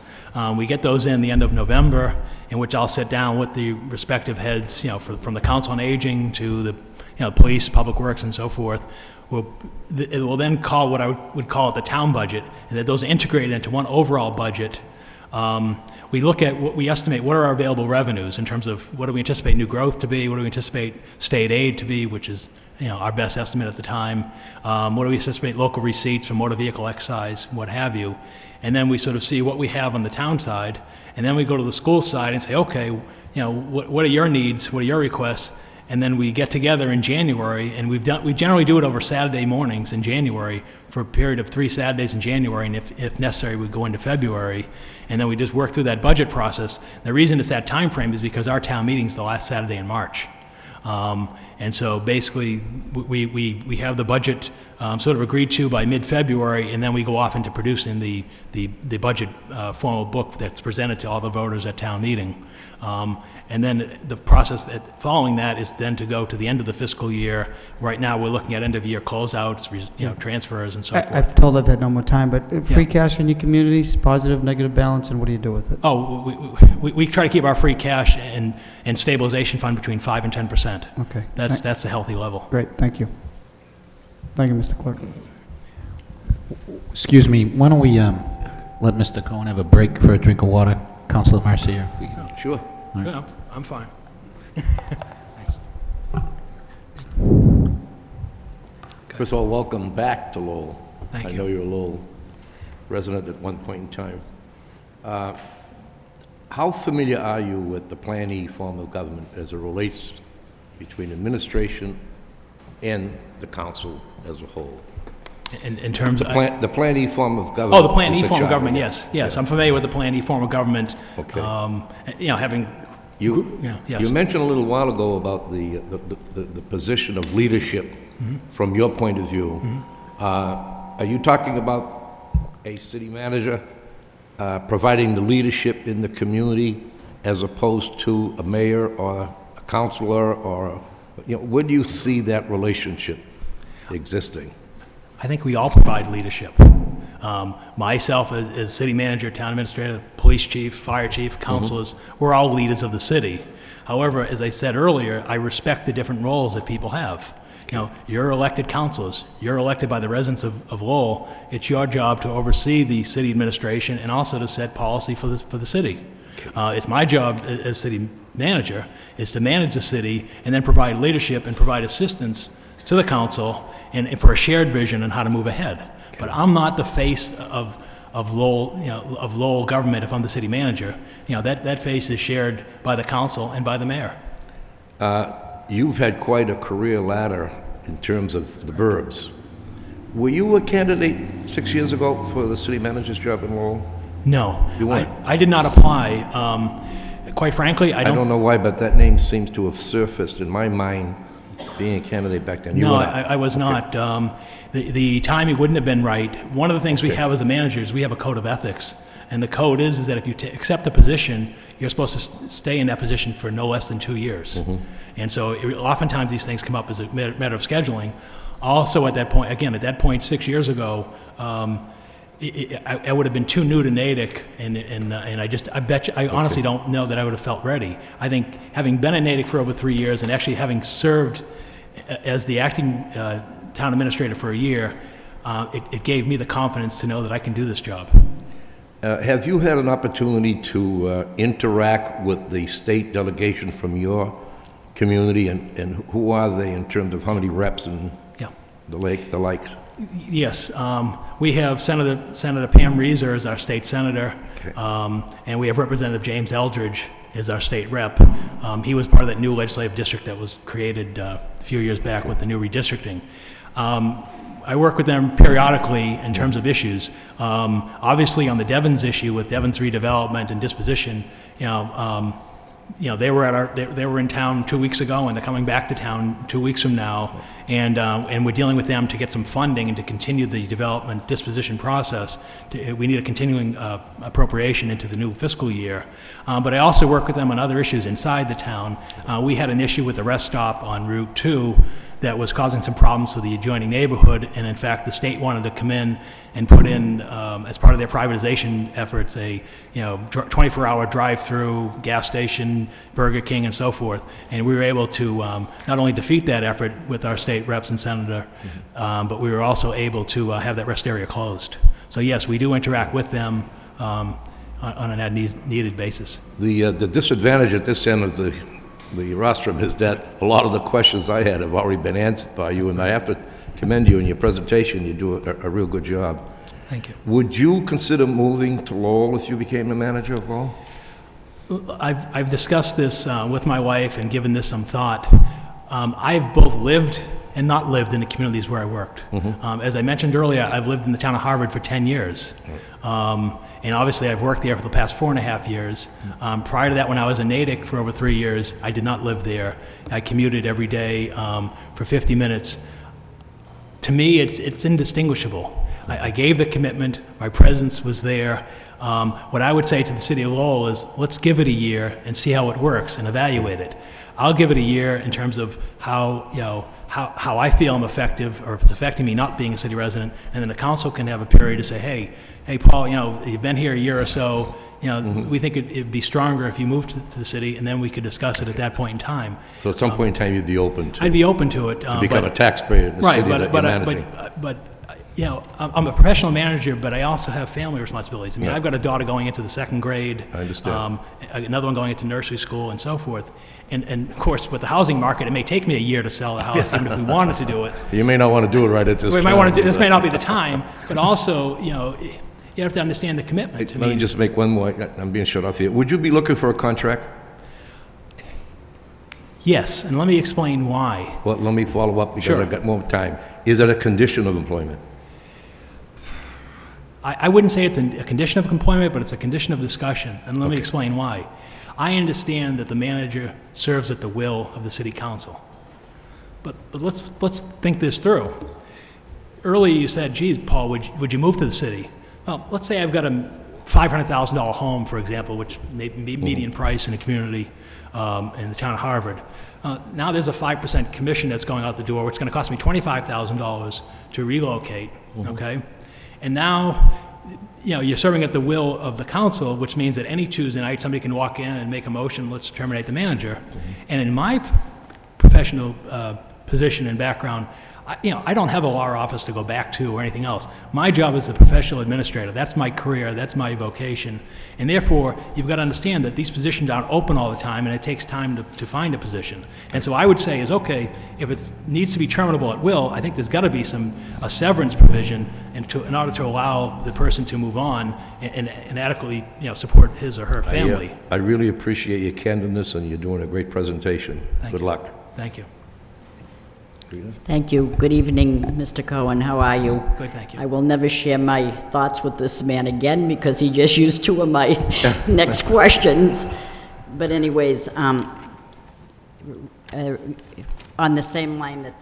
We get those in the end of November, in which I'll sit down with the respective heads, you know, from the Council on Aging to the police, public works, and so forth. It will then call what I would call it the town budget, and that those are integrated into one overall budget. We look at we estimate what are our available revenues in terms of what do we anticipate new growth to be, what do we anticipate state aid to be, which is, you know, our best estimate at the time. What do we anticipate local receipts from motor vehicle excise, what have you. And then we sort of see what we have on the town side, and then we go to the school side and say, okay, you know, what are your needs, what are your requests? And then we get together in January, and we generally do it over Saturday mornings in January for a period of 3 Saturdays in January, and if necessary, we go into February, and then we just work through that budget process. The reason it's that time frame is because our town meeting's the last Saturday in March. And so basically, we have the budget sort of agreed to by mid-February, and then we go off into producing the budget formal book that's presented to all the voters at town meeting. And then the process following that is then to go to the end of the fiscal year. Right now, we're looking at end-of-year closeouts, transfers and so forth. I've told I've had no more time, but free Yeah. cash in your communities, positive, negative balance, and what do you do with it? Oh, we try to keep our free cash and stabilization fund between 5 and 10%. Okay. That's a healthy level. Great, thank you. Thank you, Mr. Clerk. Excuse me, why don't we let Mr. Cohen have a break for a drink of water? Councilor Marcia, if we can. Sure. Yeah, I'm fine. First of all, welcome back to Lowell. Thank I you. know you're a Lowell resident at one point in time. How familiar are you with the Plan E form of government as it relates between administration and the council as a whole? In terms of... The Plan E form of government. Oh, the Plan is E the form of charter. government, yes. I'm familiar with the Plan E form of government. Okay. Having... yes. You mentioned a little while ago about the position of leadership from your point of view. Are you talking about a city manager providing the leadership in the community as opposed to a mayor or a councilor, or where do you see that relationship existing? I think we all provide leadership. Myself as city manager, town administrator, police chief, fire chief, councilors, we're all leaders of the city. However, as I said earlier, I respect the different roles that people have. You're elected councilors. You're elected by the residents of Lowell. It's your job to oversee the city administration and also to set policy for the city. It's my job as city manager is to manage the city and then provide leadership and provide assistance to the council and for a shared vision on how to move ahead. But I'm not the face of Lowell, of Lowell government if I'm the city manager. That face is shared by the council and by the mayor. You've had quite a career ladder in terms of the burbs. Were you a candidate 6 years ago for the city manager's job in Lowell? No, You weren't? I did not apply. Quite frankly, I don't know why, but that name seems to have surfaced in my mind, being a candidate back then. You No, were not. I was not. The timing wouldn't have been right. One of the things we have as a manager is we have a code of ethics. And the code is that if you accept a position, you're supposed to stay in that position for no less than 2 years. And so oftentimes these things come up as a matter of scheduling. Also at that point, 6 years ago, I would have been too new to Natick, and I honestly don't know that I would have felt ready. I think having been in Natick for over 3 years and actually having served as the acting town administrator for a year, it gave me the confidence to know that I can do this job. Have you had an opportunity to interact with the state delegation from your community, and who are they in terms of how many reps and the likes? Yes, we have Senator Pam Reeser as our state senator, and we have Representative James Eldridge as our state rep. He was part of that new legislative district that was created a few years back with the new redistricting. I work with them periodically in terms of issues. Obviously, on the Devens issue with Devens redevelopment and disposition, they were in town 2 weeks ago, and they're coming back to town 2 weeks from now, and we're dealing with them to get some funding and to continue the development disposition process. We need a continuing appropriation into the new fiscal year. But I also work with them on other issues inside the town. We had an issue with the rest stop on Route 2 that was causing some problems for the adjoining neighborhood, and in fact, the state wanted to come in and put in, as part of their privatization efforts, a 24-hour drive-through gas station, Burger King, and so forth. And we were able to not only defeat that effort with our state reps and senator, but we were also able to have that rest area closed. So yes, we do interact with them on an as-needed basis. The disadvantage at this end of the rostrum is that a lot of the questions I had have already been answered by you, and I have to commend you in your presentation. You do a real good job. Thank you. Would you consider moving to Lowell if you became the manager of Lowell? I've discussed this with my wife and given this some thought. I've both lived and not lived in the communities where I worked. As I mentioned earlier, I've lived in the town of Harvard for 10 years. And obviously I've worked there for the past 4.5 years. Prior to that, when I was in Natick for over 3 years, I did not live there. I commuted every day for 50 minutes. to me, it's indistinguishable. I gave the commitment, my presence was there. What I would say to the city of Lowell is, let's give it a year and see how it works and evaluate it. I'll give it a year in terms of how I feel I'm effective, or if it's affecting me not being a city resident, and then the council can have a period to say, hey, Paul, you've been here a year or so, we think it'd be stronger if you moved to the city, and then we could discuss it at that point in time. So at some point in time, you'd be open to... I'd be open to it. To become a taxpayer in the city that you're managing. But I'm a professional manager, but I also have family responsibilities. I mean, I've got a daughter going into the 2nd grade. I understand. Another one going into nursery school and so forth. And of course, with the housing market, it may take me a year to sell the house, even if we wanted to do it. You may not want to do it right at this time. We might want to this may not be the time, but also, you have to understand the commitment. Let me just make one more, I'm being shut off here. Would you be looking for a contract? Yes, and let me explain why. Well, let me follow up because Sure. I've got more time. Is it a condition of employment? I wouldn't say it's a condition of employment, but it's a condition of discussion, and let me explain why. I understand that the manager serves at the will of the city council, but let's think this through. Earlier you said, geez, Paul, would you move to the city? Well, let's say I've got a $500,000 home, for example, which may be median price in a community in the town of Harvard. Now there's a 5% commission that's going out the door, which is going to cost me $25,000 to relocate, okay? And now, you're serving at the will of the council, which means that any Tuesday night, somebody can walk in and make a motion, let's terminate the manager. And in my professional position and background, I don't have a law office to go back to or anything else. My job is a professional administrator. That's my career. That's my vocation. And therefore, you've got to understand that these positions aren't open all the time, and it takes time to find a position. And so I would say is, okay, if it needs to be terminable at will, I think there's got to be a severance provision in order to allow the person to move on and adequately support his or her family. I really appreciate your candidness, and you're doing a great presentation. Good luck. Thank you. Thank you. Good evening, Mr. Cohen. How are you? Good, thank you. I will never share my thoughts with this man again because he just used 2 of my next questions. But anyways, on the same line that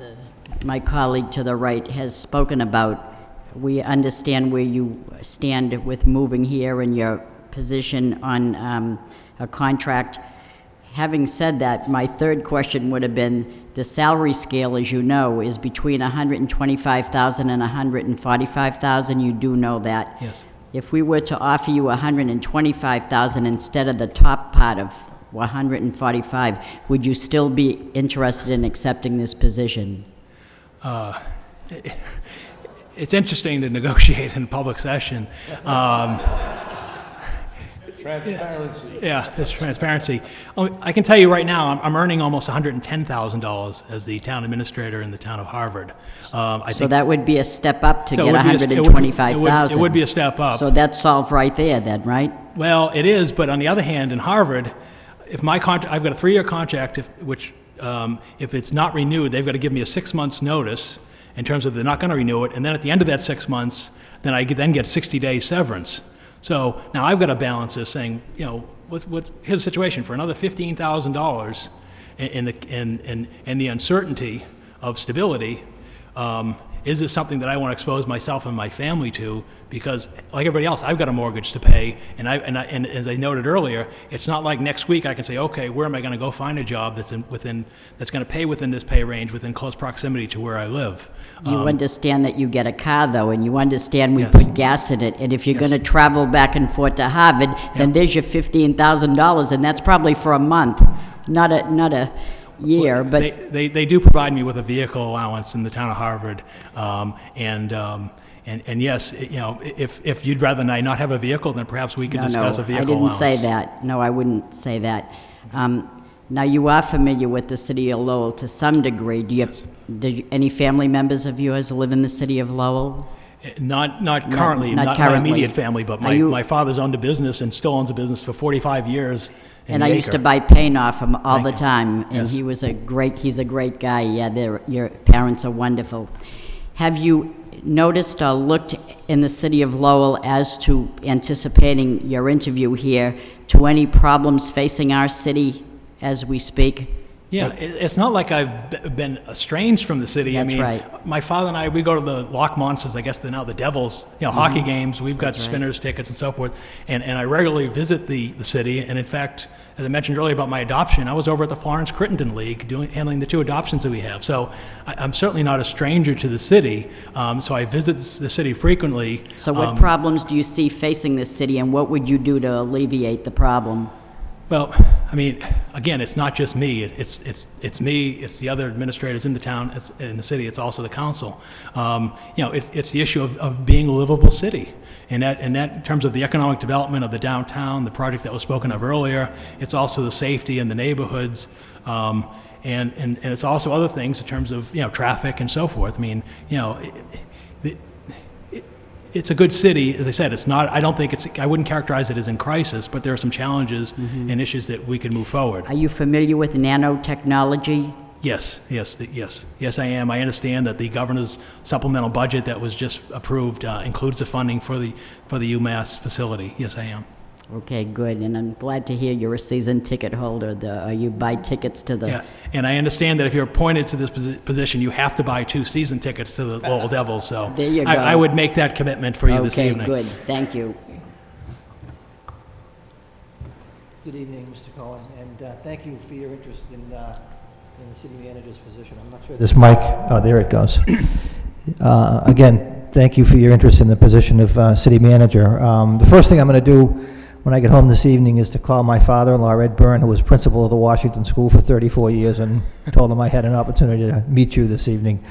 my colleague to the right has spoken about, we understand where you stand with moving here and your position on a contract. Having said that, my third question would have been, the salary scale, as you know, is between $125,000 and $145,000. You do know that. Yes. If we were to offer you $125,000 instead of the top part of $145,000, would you still be interested in accepting this position? It's interesting to negotiate in public session. Transparency. Yeah, it's transparency. I can tell you right now, I'm earning almost $110,000 as the town administrator in the town of Harvard. So that would be a step up to So get it would be $125,000. it would be a step up. So that's solved right there then, right? Well, it is, but on the other hand, in Harvard, if I've got a 3-year contract, if it's not renewed, they've got to give me a 6 months notice in terms of they're not going to renew it, and then at the end of that 6 months, then I get 60 days severance. So now I've got to balance this, saying, here's the situation for another $15,000 in the uncertainty of stability. Is this something that I want to expose myself and my family to? Because, like everybody else, I've got a mortgage to pay, and as I noted earlier, it's not like next week I can say, okay, where am I going to go find a job that's going to pay within this pay range, within close proximity to where I live. You understand that you get a car, though, and you understand we put gas in it, and if you're going to travel back and forth to Harvard, then there's your $15,000, and that's probably for a month, not a year. But they do provide me with a vehicle allowance in the town of Harvard, and yes, if you'd rather I not have a vehicle, then perhaps we could discuss a vehicle allowance. I didn't say that. No, I wouldn't say that. Now, you are familiar with the city of Lowell to some degree. Did any family members of yours live in the city of Lowell? Not currently, not my immediate family, but my father's owned a business and still owns a business for 45 years. And I used to buy paint off him all the time, and Yes. he's a great guy. Yeah, your parents are wonderful. Have you noticed or looked in the city of Lowell as to anticipating your interview here to any problems facing our city as we speak? Yeah, it's not like I've been estranged from the city. That's I mean, right. my father and I, we go to the Loch Monsters, I guess they're now the Devils, hockey games. We've got That's right. spinners tickets and so forth. And I regularly visit the city. And in fact, as I mentioned earlier about my adoption, I was over at the Florence Crittenden League handling the 2 adoptions that we have. So I'm certainly not a stranger to the city. So I visit the city frequently. So what problems do you see facing this city, and what would you do to alleviate the problem? Well, I mean, again, it's not just me. It's me. It's the other administrators in the town, it's in the city. It's also the council. It's the issue of being a livable city, and that in terms of the economic development of the downtown, the project that was spoken of earlier. It's also the safety in the neighborhoods, and it's also other things in terms of traffic and so forth. I mean, it's a good city. As I said, it's not. I wouldn't characterize it as in crisis, but there are some challenges and issues that we could move forward. Are you familiar with nanotechnology? Yes, I am. I understand that the governor's supplemental budget that was just approved includes the funding for the UMass facility. Yes, I am. Okay, good. And I'm glad to hear you're a season ticket holder. You buy tickets to the... Yeah, and I understand that if you're appointed to this position, you have to buy 2 season tickets to the Lowell Devils. So There you go. I would make that commitment for you this evening. Okay, good. Thank you. Good evening, Mr. Cohen, and thank you for your interest in the city manager's position. I'm not sure this mic, there it goes. Again, thank you for your interest in the position of city manager. The first thing I'm going to do when I get home this evening is to call my father-in-law, Ed Byrne, who was principal of the Washington School for 34 years, and told him I had an opportunity to meet you this evening.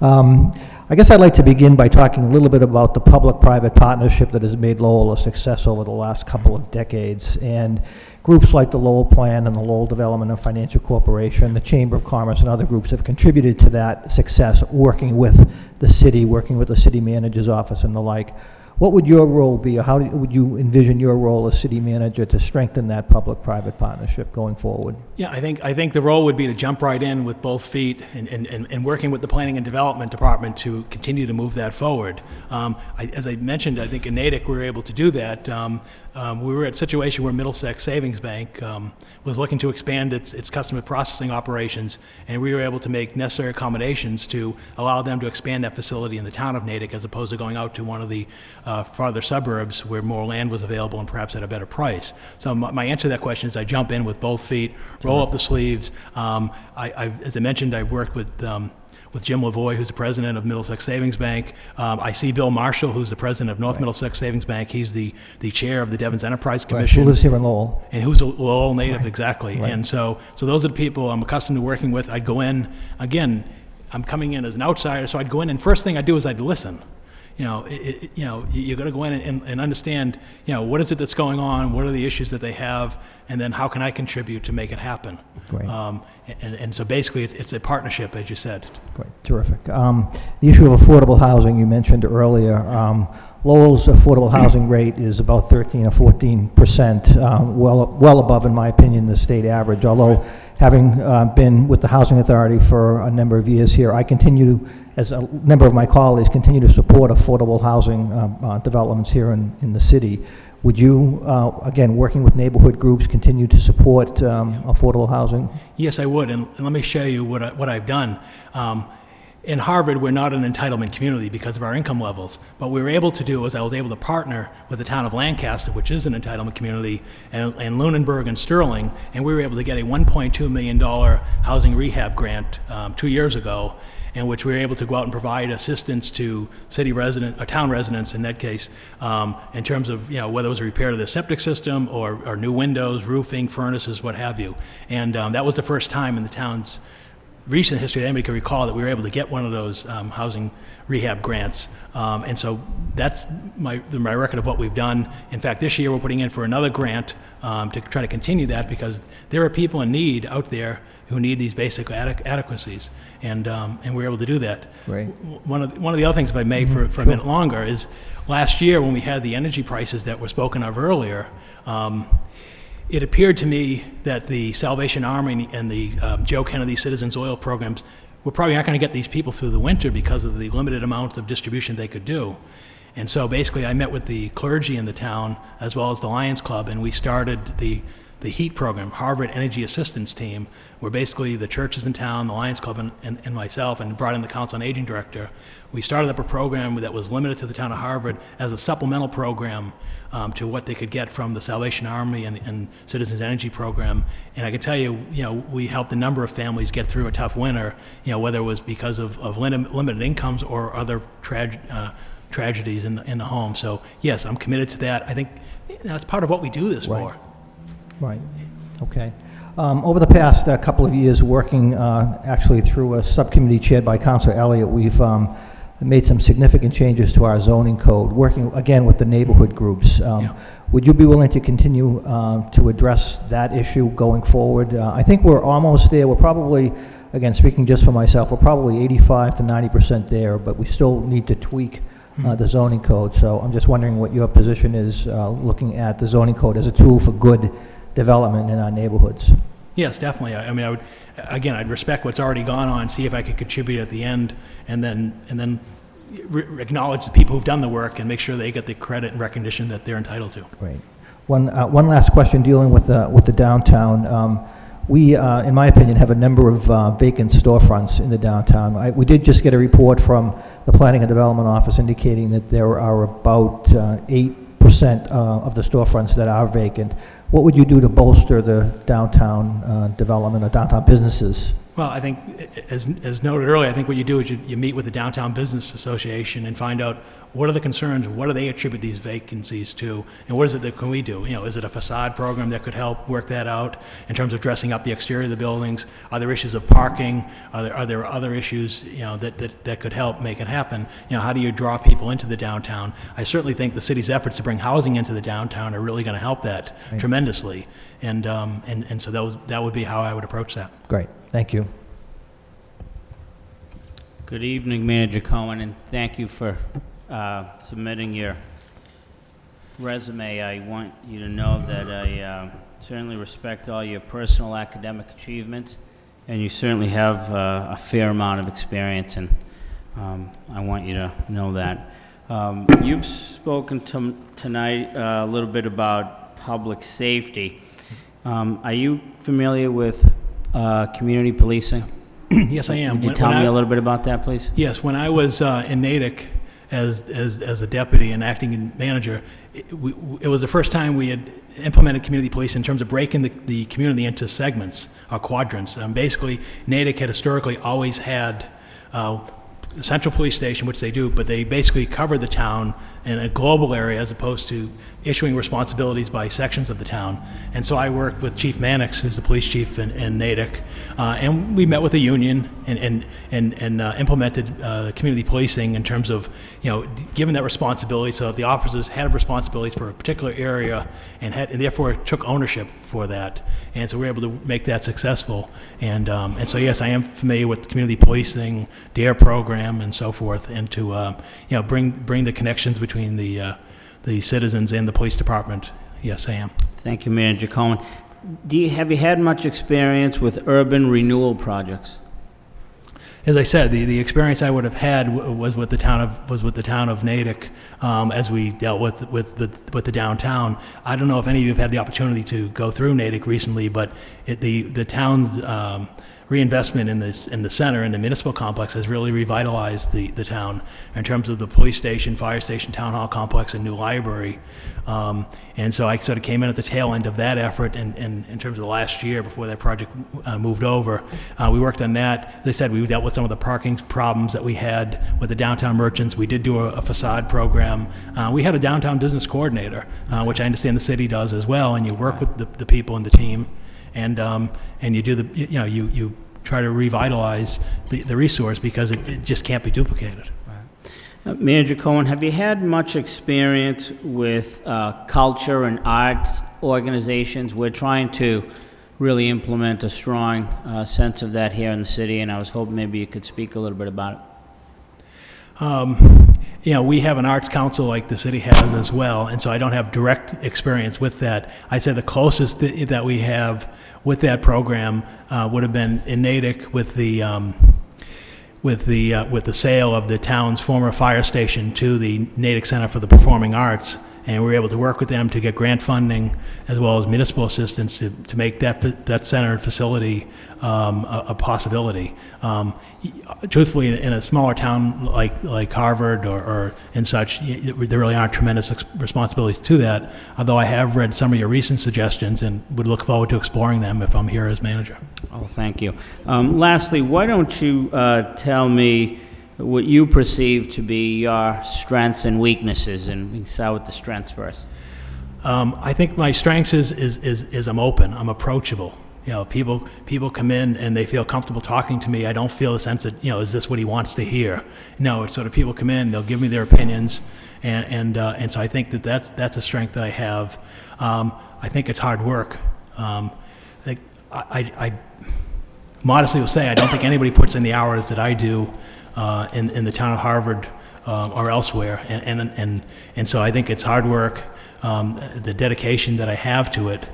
I guess I'd like to begin by talking a little bit about the public-private partnership that has made Lowell a success over the last couple of decades, and groups like the Lowell Plan and the Lowell Development and Financial Corporation, the Chamber of Commerce, and other groups have contributed to that success, working with the city, working with the city manager's office and the like. What would your role be, or how would you envision your role as city manager to strengthen that public-private partnership going forward? Yeah, I think the role would be to jump right in with both feet and working with the Planning and Development Department to continue to move that forward. As I mentioned, I think in Natick we were able to do that. We were at a situation where Middlesex Savings Bank was looking to expand its customer processing operations, and we were able to make necessary accommodations to allow them to expand that facility in the town of Natick as opposed to going out to one of the farther suburbs where more land was available and perhaps at a better price. So my answer to that question is I jump in with both feet, roll up the sleeves. As I mentioned, I worked with Jim Lavoie, who's the president of Middlesex Savings Bank. I see Bill Marshall, who's the president of North Middlesex Savings Bank. He's the chair of the Devon's Enterprise Commission. Who lives here in Lowell. And who's a Lowell native, exactly. Right. And so those are the people I'm accustomed to working with. I'd go in, again, I'm coming in as an outsider, so I'd go in, and first thing I'd do is I'd listen. You got to go in and understand, what is it that's going on, what are the issues that they have, and then how can I contribute to make it happen? Great. And so basically it's a partnership, as you said. Great, terrific. The issue of affordable housing you mentioned earlier. Lowell's affordable housing rate is about 13 or 14%, well above, in my opinion, the state average. Although, having been with the Housing Authority for a number of years here, I continue to, as a number of my colleagues, continue to support affordable housing developments here in the city. Would you, again, working with neighborhood groups, continue to support affordable housing? Yes, I would, and let me show you what I've done. In Harvard, we're not an entitlement community because of our income levels. What we were able to do is I was able to partner with the town of Lancaster, which is an entitlement community, and Lunenburg and Sterling, and we were able to get a $1.2 million housing rehab grant 2 years ago, in which we were able to go out and provide assistance to town residents in that case, in terms of whether it was a repair to the septic system or new windows, roofing, furnaces, what have you. And that was the first time in the town's recent history that anybody can recall that we were able to get one of those housing rehab grants. And so that's my record of what we've done. In fact, this year we're putting in for another grant to try to continue that, because there are people in need out there who need these basic adequacies, and we're able to do that. Right. One of the other things, if I may, for a minute longer, is last year when we had the energy prices that were spoken of earlier, it appeared to me that the Salvation Army and the Joe Kennedy Citizens Oil programs were probably not going to get these people through the winter because of the limited amounts of distribution they could do. And so basically I met with the clergy in the town as well as the Lions Club, and we started the the HEAT program, Harvard Energy Assistance Team, where basically the churches in town, the Lions Club, and myself, and brought in the Council on Aging Director. We started up a program that was limited to the town of Harvard as a supplemental program to what they could get from the Salvation Army and Citizens Energy Program. And I can tell you, we helped a number of families get through a tough winter, whether it was because of limited incomes or other tragedies in the home. So yes, I'm committed to that. I think that's part of what we do this for. Right, okay. Over the past couple of years, working actually through a subcommittee chaired by Councilor Elliott, we've made some significant changes to our zoning code, working again with the neighborhood groups. Would you be willing to continue to address that issue going forward? I think we're almost there. We're probably, again, speaking just for myself, we're probably 85 to 90% there, but we still need to tweak the zoning code. So I'm just wondering what your position is looking at the zoning code as a tool for good development in our neighborhoods. Yes, definitely. I mean, I'd respect what's already gone on, see if I could contribute at the end, and then acknowledge the people who've done the work and make sure they get the credit and recognition that they're entitled to. Great. One last question dealing with the downtown. We, in my opinion, have a number of vacant storefronts in the downtown. We did just get a report from the Planning and Development Office indicating that there are about 8% of the storefronts that are vacant. What would you do to bolster the downtown development or downtown businesses? Well, I think, as noted earlier, I think what you do is you meet with the Downtown Business Association and find out what are the concerns, what do they attribute these vacancies to, and what is it that can we do? Is it a facade program that could help work that out in terms of dressing up the exterior of the buildings? Are there issues of parking? Are there other issues, that could help make it happen? How do you draw people into the downtown? I certainly think the city's efforts to bring housing into the downtown are really going to help that tremendously, and so that would be how I would approach that. Great. Thank you. Good evening, Manager Cohen, and thank you for submitting your resume. I want you to know that I certainly respect all your personal academic achievements, and you certainly have a fair amount of experience, and I want you to know that. You've spoken tonight a little bit about public safety. Are you familiar with community policing? Yes, I am. Would you tell me a little bit about that, please? Yes, when I was in Natick as a deputy and acting manager, it was the first time we had implemented community policing in terms of breaking the community into segments or quadrants. Basically, Natick had historically always had the central police station, which they do, but they basically cover the town in a global area as opposed to issuing responsibilities by sections of the town. And so I worked with Chief Mannix, who's the police chief in Natick, and we met with the union and implemented community policing in terms of, giving that responsibility so that the officers had responsibilities for a particular area and therefore took ownership for that. And so we were able to make that successful. And so yes, I am familiar with community policing, DARE program, and so forth, and to bring the connections between the citizens and the police department. Yes, I am. Thank you, Manager Cohen. Have you had much experience with urban renewal projects? As I said, the experience I would have had was with the town of Natick as we dealt with the downtown. I don't know if any of you have had the opportunity to go through Natick recently, but the town's reinvestment in the center, in the municipal complex, has really revitalized the town in terms of the police station, fire station, town hall complex, and new library. And so I sort of came in at the tail end of that effort, and in terms of the last year before that project moved over. We worked on that. As I said, we dealt with some of the parking problems that we had with the downtown merchants. We did do a facade program. We had a downtown business coordinator, which I understand the city does as well, and you work with the people in the team. And you do you try to revitalize the resource because it just can't be duplicated. Right. Manager Cohen, have you had much experience with culture and arts organizations? We're trying to really implement a strong sense of that here in the city, and I was hoping maybe you could speak a little bit about it. We have an arts council like the city has as well, and so I don't have direct experience with that. I'd say the closest that we have with that program would have been in Natick with the sale of the town's former fire station to the Natick Center for the Performing Arts. and we were able to work with them to get grant funding as well as municipal assistance to make that center and facility a possibility. Truthfully, in a smaller town like Harvard or and such, there really aren't tremendous responsibilities to that, although I have read some of your recent suggestions and would look forward to exploring them if I'm here as manager. Oh, thank you. Lastly, why don't you tell me what you perceive to be your strengths and weaknesses, and we can start with the strengths first. I think my strengths is I'm open, I'm approachable. You know, people come in and they feel comfortable talking to me. I don't feel a sense that, is this what he wants to hear? No, it's sort of people come in, they'll give me their opinions, and so I think that's a strength that I have. I think it's hard work. I modestly will say I don't think anybody puts in the hours that I do in the town of Harvard or elsewhere, and so I think it's hard work, the dedication that I have to it.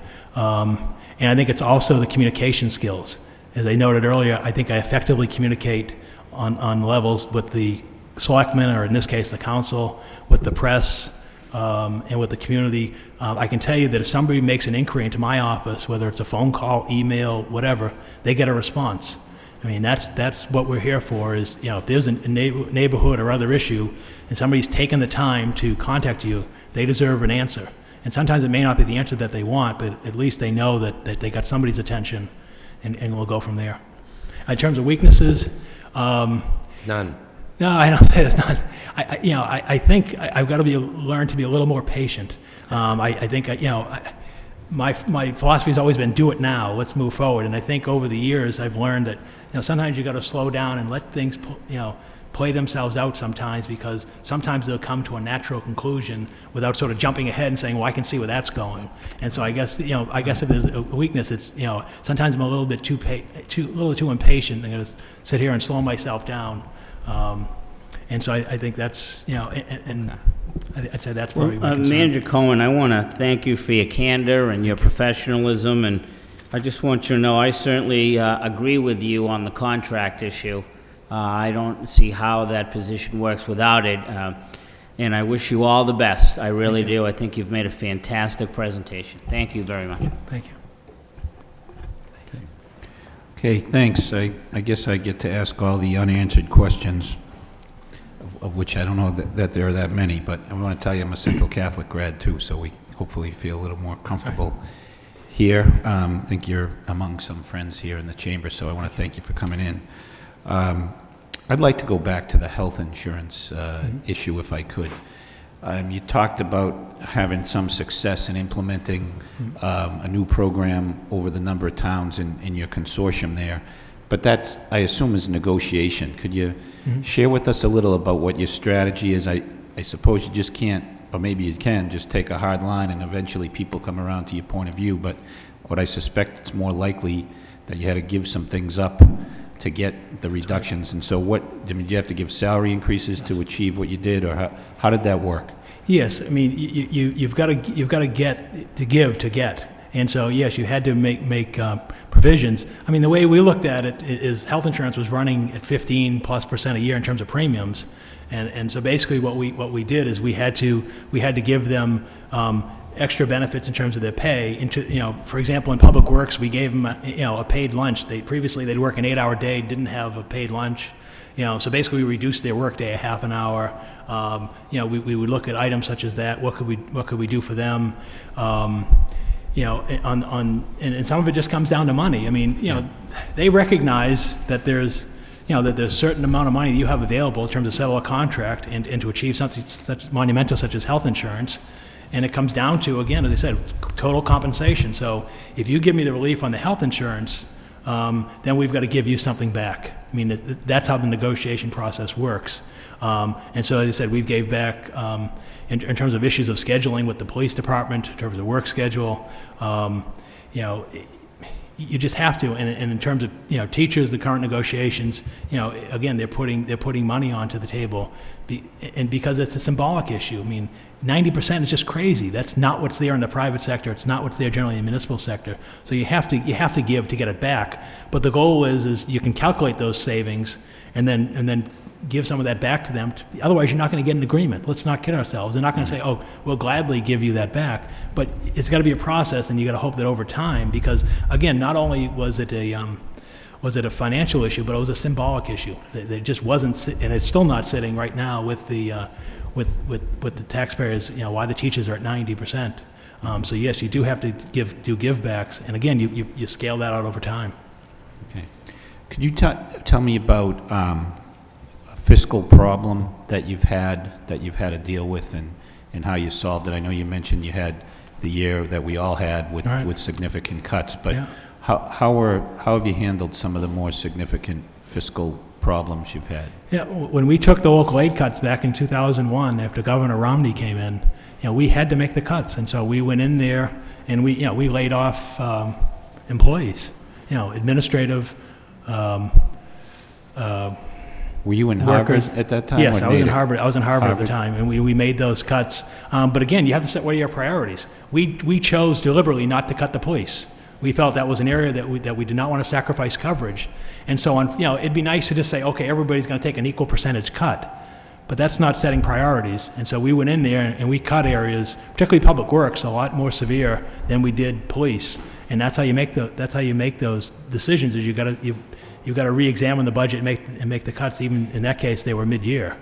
And I think it's also the communication skills. As I noted earlier, I think I effectively communicate on levels with the selectmen, or in this case, the council, with the press, and with the community. I can tell you that if somebody makes an inquiry into my office, whether it's a phone call, email, whatever, they get a response. I mean, that's what we're here for, is, if there's a neighborhood or other issue, and somebody's taken the time to contact you, they deserve an answer. And sometimes it may not be the answer that they want, but at least they know that they got somebody's attention, and we'll go from there. In terms of weaknesses, None. No, I don't say there's none. I think I've got to learn to be a little more patient. I think my philosophy has always been do it now. Let's move forward. And I think over the years I've learned that sometimes you got to slow down and let things play themselves out sometimes, because sometimes they'll come to a natural conclusion without sort of jumping ahead and saying, well, I can see where that's going. And so I guess if there's a weakness, it's sometimes I'm a little bit too impatient. I'm going to sit here and slow myself down. And so I think that's I'd say that's probably my concern. Manager Cohen, I want to thank you for your candor and your professionalism, and I just want you to know I certainly agree with you on the contract issue. I don't see how that position works without it, and I wish you all the best. I really do. I think you've made a fantastic presentation. Thank you very much. Thank you. Okay, thanks. I guess I get to ask all the unanswered questions, of which I don't know that there are that many, but I want to tell you I'm a Central Catholic grad too, so we hopefully feel a little more comfortable here. I think you're among some friends here in the chamber, so I want to thank you for coming in. I'd like to go back to the health insurance issue, if I could. You talked about having some success in implementing a new program over the number of towns in your consortium there, but that, I assume, is negotiation. Could you share with us a little about what your strategy is? I suppose you just can't, or maybe you can, just take a hard line and eventually people come around to your point of view, but what I suspect it's more likely that you had to give some things up to get the reductions. And so did you have to give salary increases to achieve what you did, or how did that work? Yes, I mean, you've got to get to give to get. And so, yes, you had to make provisions. I mean, the way we looked at it is health insurance was running at 15+% a year in terms of premiums, and so basically what we did is we had to give them extra benefits in terms of their pay. For example, in Public Works, we gave them a paid lunch. Previously they'd work an 8-hour day, didn't have a paid lunch. So basically we reduced their workday a half an hour. We would look at items such as that. What could we do for them? And some of it just comes down to money. I mean, they recognize that there's a certain amount of money that you have available in terms of settle a contract and to achieve something such monumental such as health insurance. And it comes down to, again, as I said, total compensation. So if you give me the relief on the health insurance, then we've got to give you something back. I mean, that's how the negotiation process works. And so, as I said, we gave back in terms of issues of scheduling with the police department, in terms of work schedule. You just have to. And in terms of teachers, the current negotiations, again, they're putting money onto the table, and because it's a symbolic issue. I mean, 90% is just crazy. That's not what's there in the private sector. It's not what's there generally in the municipal sector. So you have to give to get it back. But the goal is you can calculate those savings and then give some of that back to them. Otherwise, you're not going to get an agreement. Let's not kid ourselves. They're not going to say, oh, we'll gladly give you that back. But it's got to be a process, and you got to hope that over time, because, again, not only was it a financial issue, but it was a symbolic issue. It just wasn't, and it's still not sitting right now with the taxpayers, why the teachers are at 90%. So yes, you do have to do give-backs, and again, you scale that out over time. Okay. Could you tell me about a fiscal problem that you've had to deal with, and how you solved it? I know you mentioned you had the year that we all had with significant cuts, but Yeah. how have you handled some of the more significant fiscal problems you've had? Yeah, when we took the local aid cuts back in 2001, after Governor Romney came in, we had to make the cuts, and so we went in there and we laid off employees, administrative. Were you in Harvard workers at that time? Yes, or I was in Natick? Harvard. I was in Harvard at the Harvard. time, and we made those cuts. But again, you have to set what are your priorities. We chose deliberately not to cut the police. We felt that was an area that we did not want to sacrifice coverage, and so on. It'd be nice to just say, okay, everybody's going to take an equal percentage cut, but that's not setting priorities. And so we went in there and we cut areas, particularly public works, a lot more severe than we did police. And that's how you make those decisions. Is you've got to re-examine the budget and make the cuts. Even in that case, they were mid-year.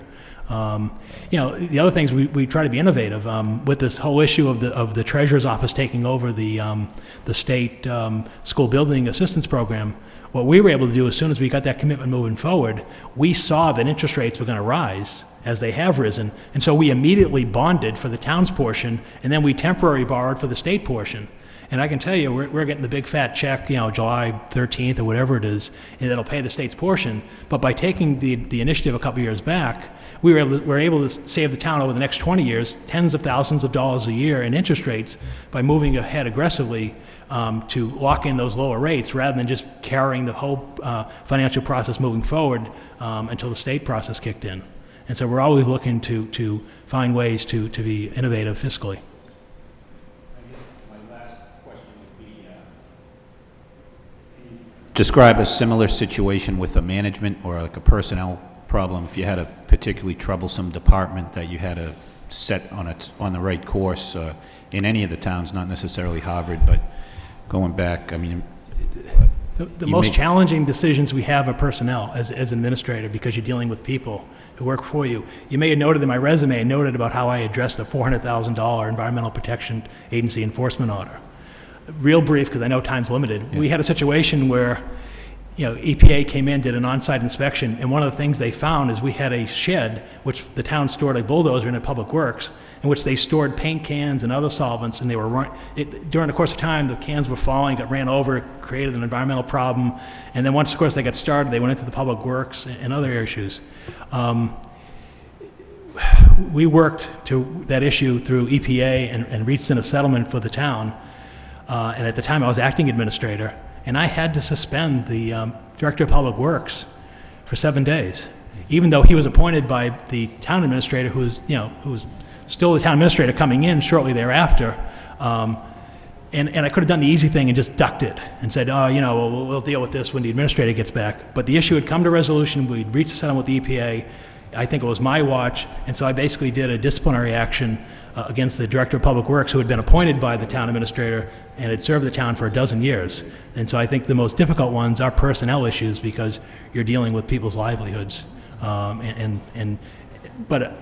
The other things we try to be innovative with this whole issue of the treasurer's office taking over the state school building assistance program. What we were able to do as soon as we got that commitment moving forward, we saw that interest rates were going to rise as they have risen, and so we immediately bonded for the town's portion, and then we temporarily borrowed for the state portion. And I can tell you, we're getting the big fat check, July 13th or whatever it is, and it'll pay the state's portion. But by taking the initiative a couple years back, we were able to save the town over the next 20 years tens of thousands of dollars a year in interest rates by moving ahead aggressively to lock in those lower rates rather than just carrying the whole financial process moving forward until the state process kicked in. And so we're always looking to find ways to be innovative fiscally. Describe a similar situation with a management or like a personnel problem. If you had a particularly troublesome department that you had to set on the right course in any of the towns, not necessarily Harvard, but going back, I mean... The most challenging decisions we have are personnel as administrator, because you're dealing with people who work for you. You may have noted in my resume, I noted about how I addressed the $400,000 Environmental Protection Agency enforcement order. Real brief, because I know time's limited. Yeah. We had a situation where, EPA came in, did an on-site inspection, and one of the things they found is we had a shed, which the town stored a bulldozer in at Public Works, in which they stored paint cans and other solvents, and they were during the course of time, the cans were falling, got ran over, created an environmental problem, and then once, of course, they got started, they went into the Public Works and other issues. We worked to that issue through EPA and reached in a settlement for the town. And at the time, I was acting administrator, and I had to suspend the director of public works for 7 days, even though he was appointed by the town administrator, who was still the town administrator coming in shortly thereafter. And I could have done the easy thing and just ducked it and said, we'll deal with this when the administrator gets back. But the issue had come to resolution. We'd reached a settlement with the EPA. I think it was my watch, and so I basically did a disciplinary action against the director of public works, who had been appointed by the town administrator and had served the town for 12 years. And so I think the most difficult ones are personnel issues, because you're dealing with people's livelihoods. But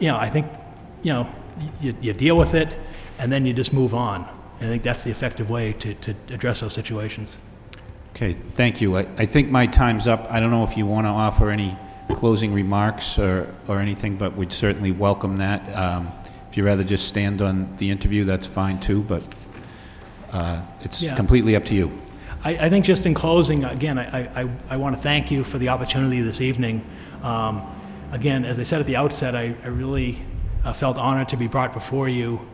I think you deal with it and then you just move on. And I think that's the effective way to address those situations. Okay, thank you. I think my time's up. I don't know if you want to offer any closing remarks or anything, but we'd certainly welcome that. If you'd rather just stand on the interview, that's fine too, but it's completely up to you. I think just in closing, again, I want to thank you for the opportunity this evening. Again, as I said at the outset, I really felt honored to be brought before you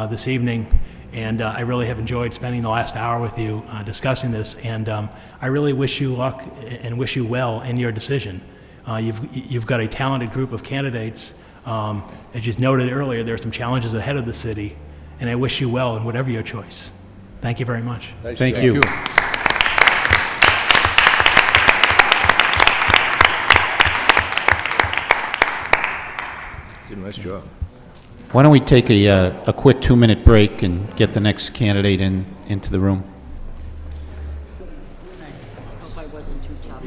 this evening, and I really have enjoyed spending the last hour with you discussing this, and I really wish you luck and wish you well in your decision. You've got a talented group of candidates. As you noted earlier, there are some challenges ahead of the city, and I wish you well in whatever your choice. Thank you very much. Thank you. Nice job. Why don't we take a quick 2-minute break and get the next candidate into the room? Hope I wasn't too tough.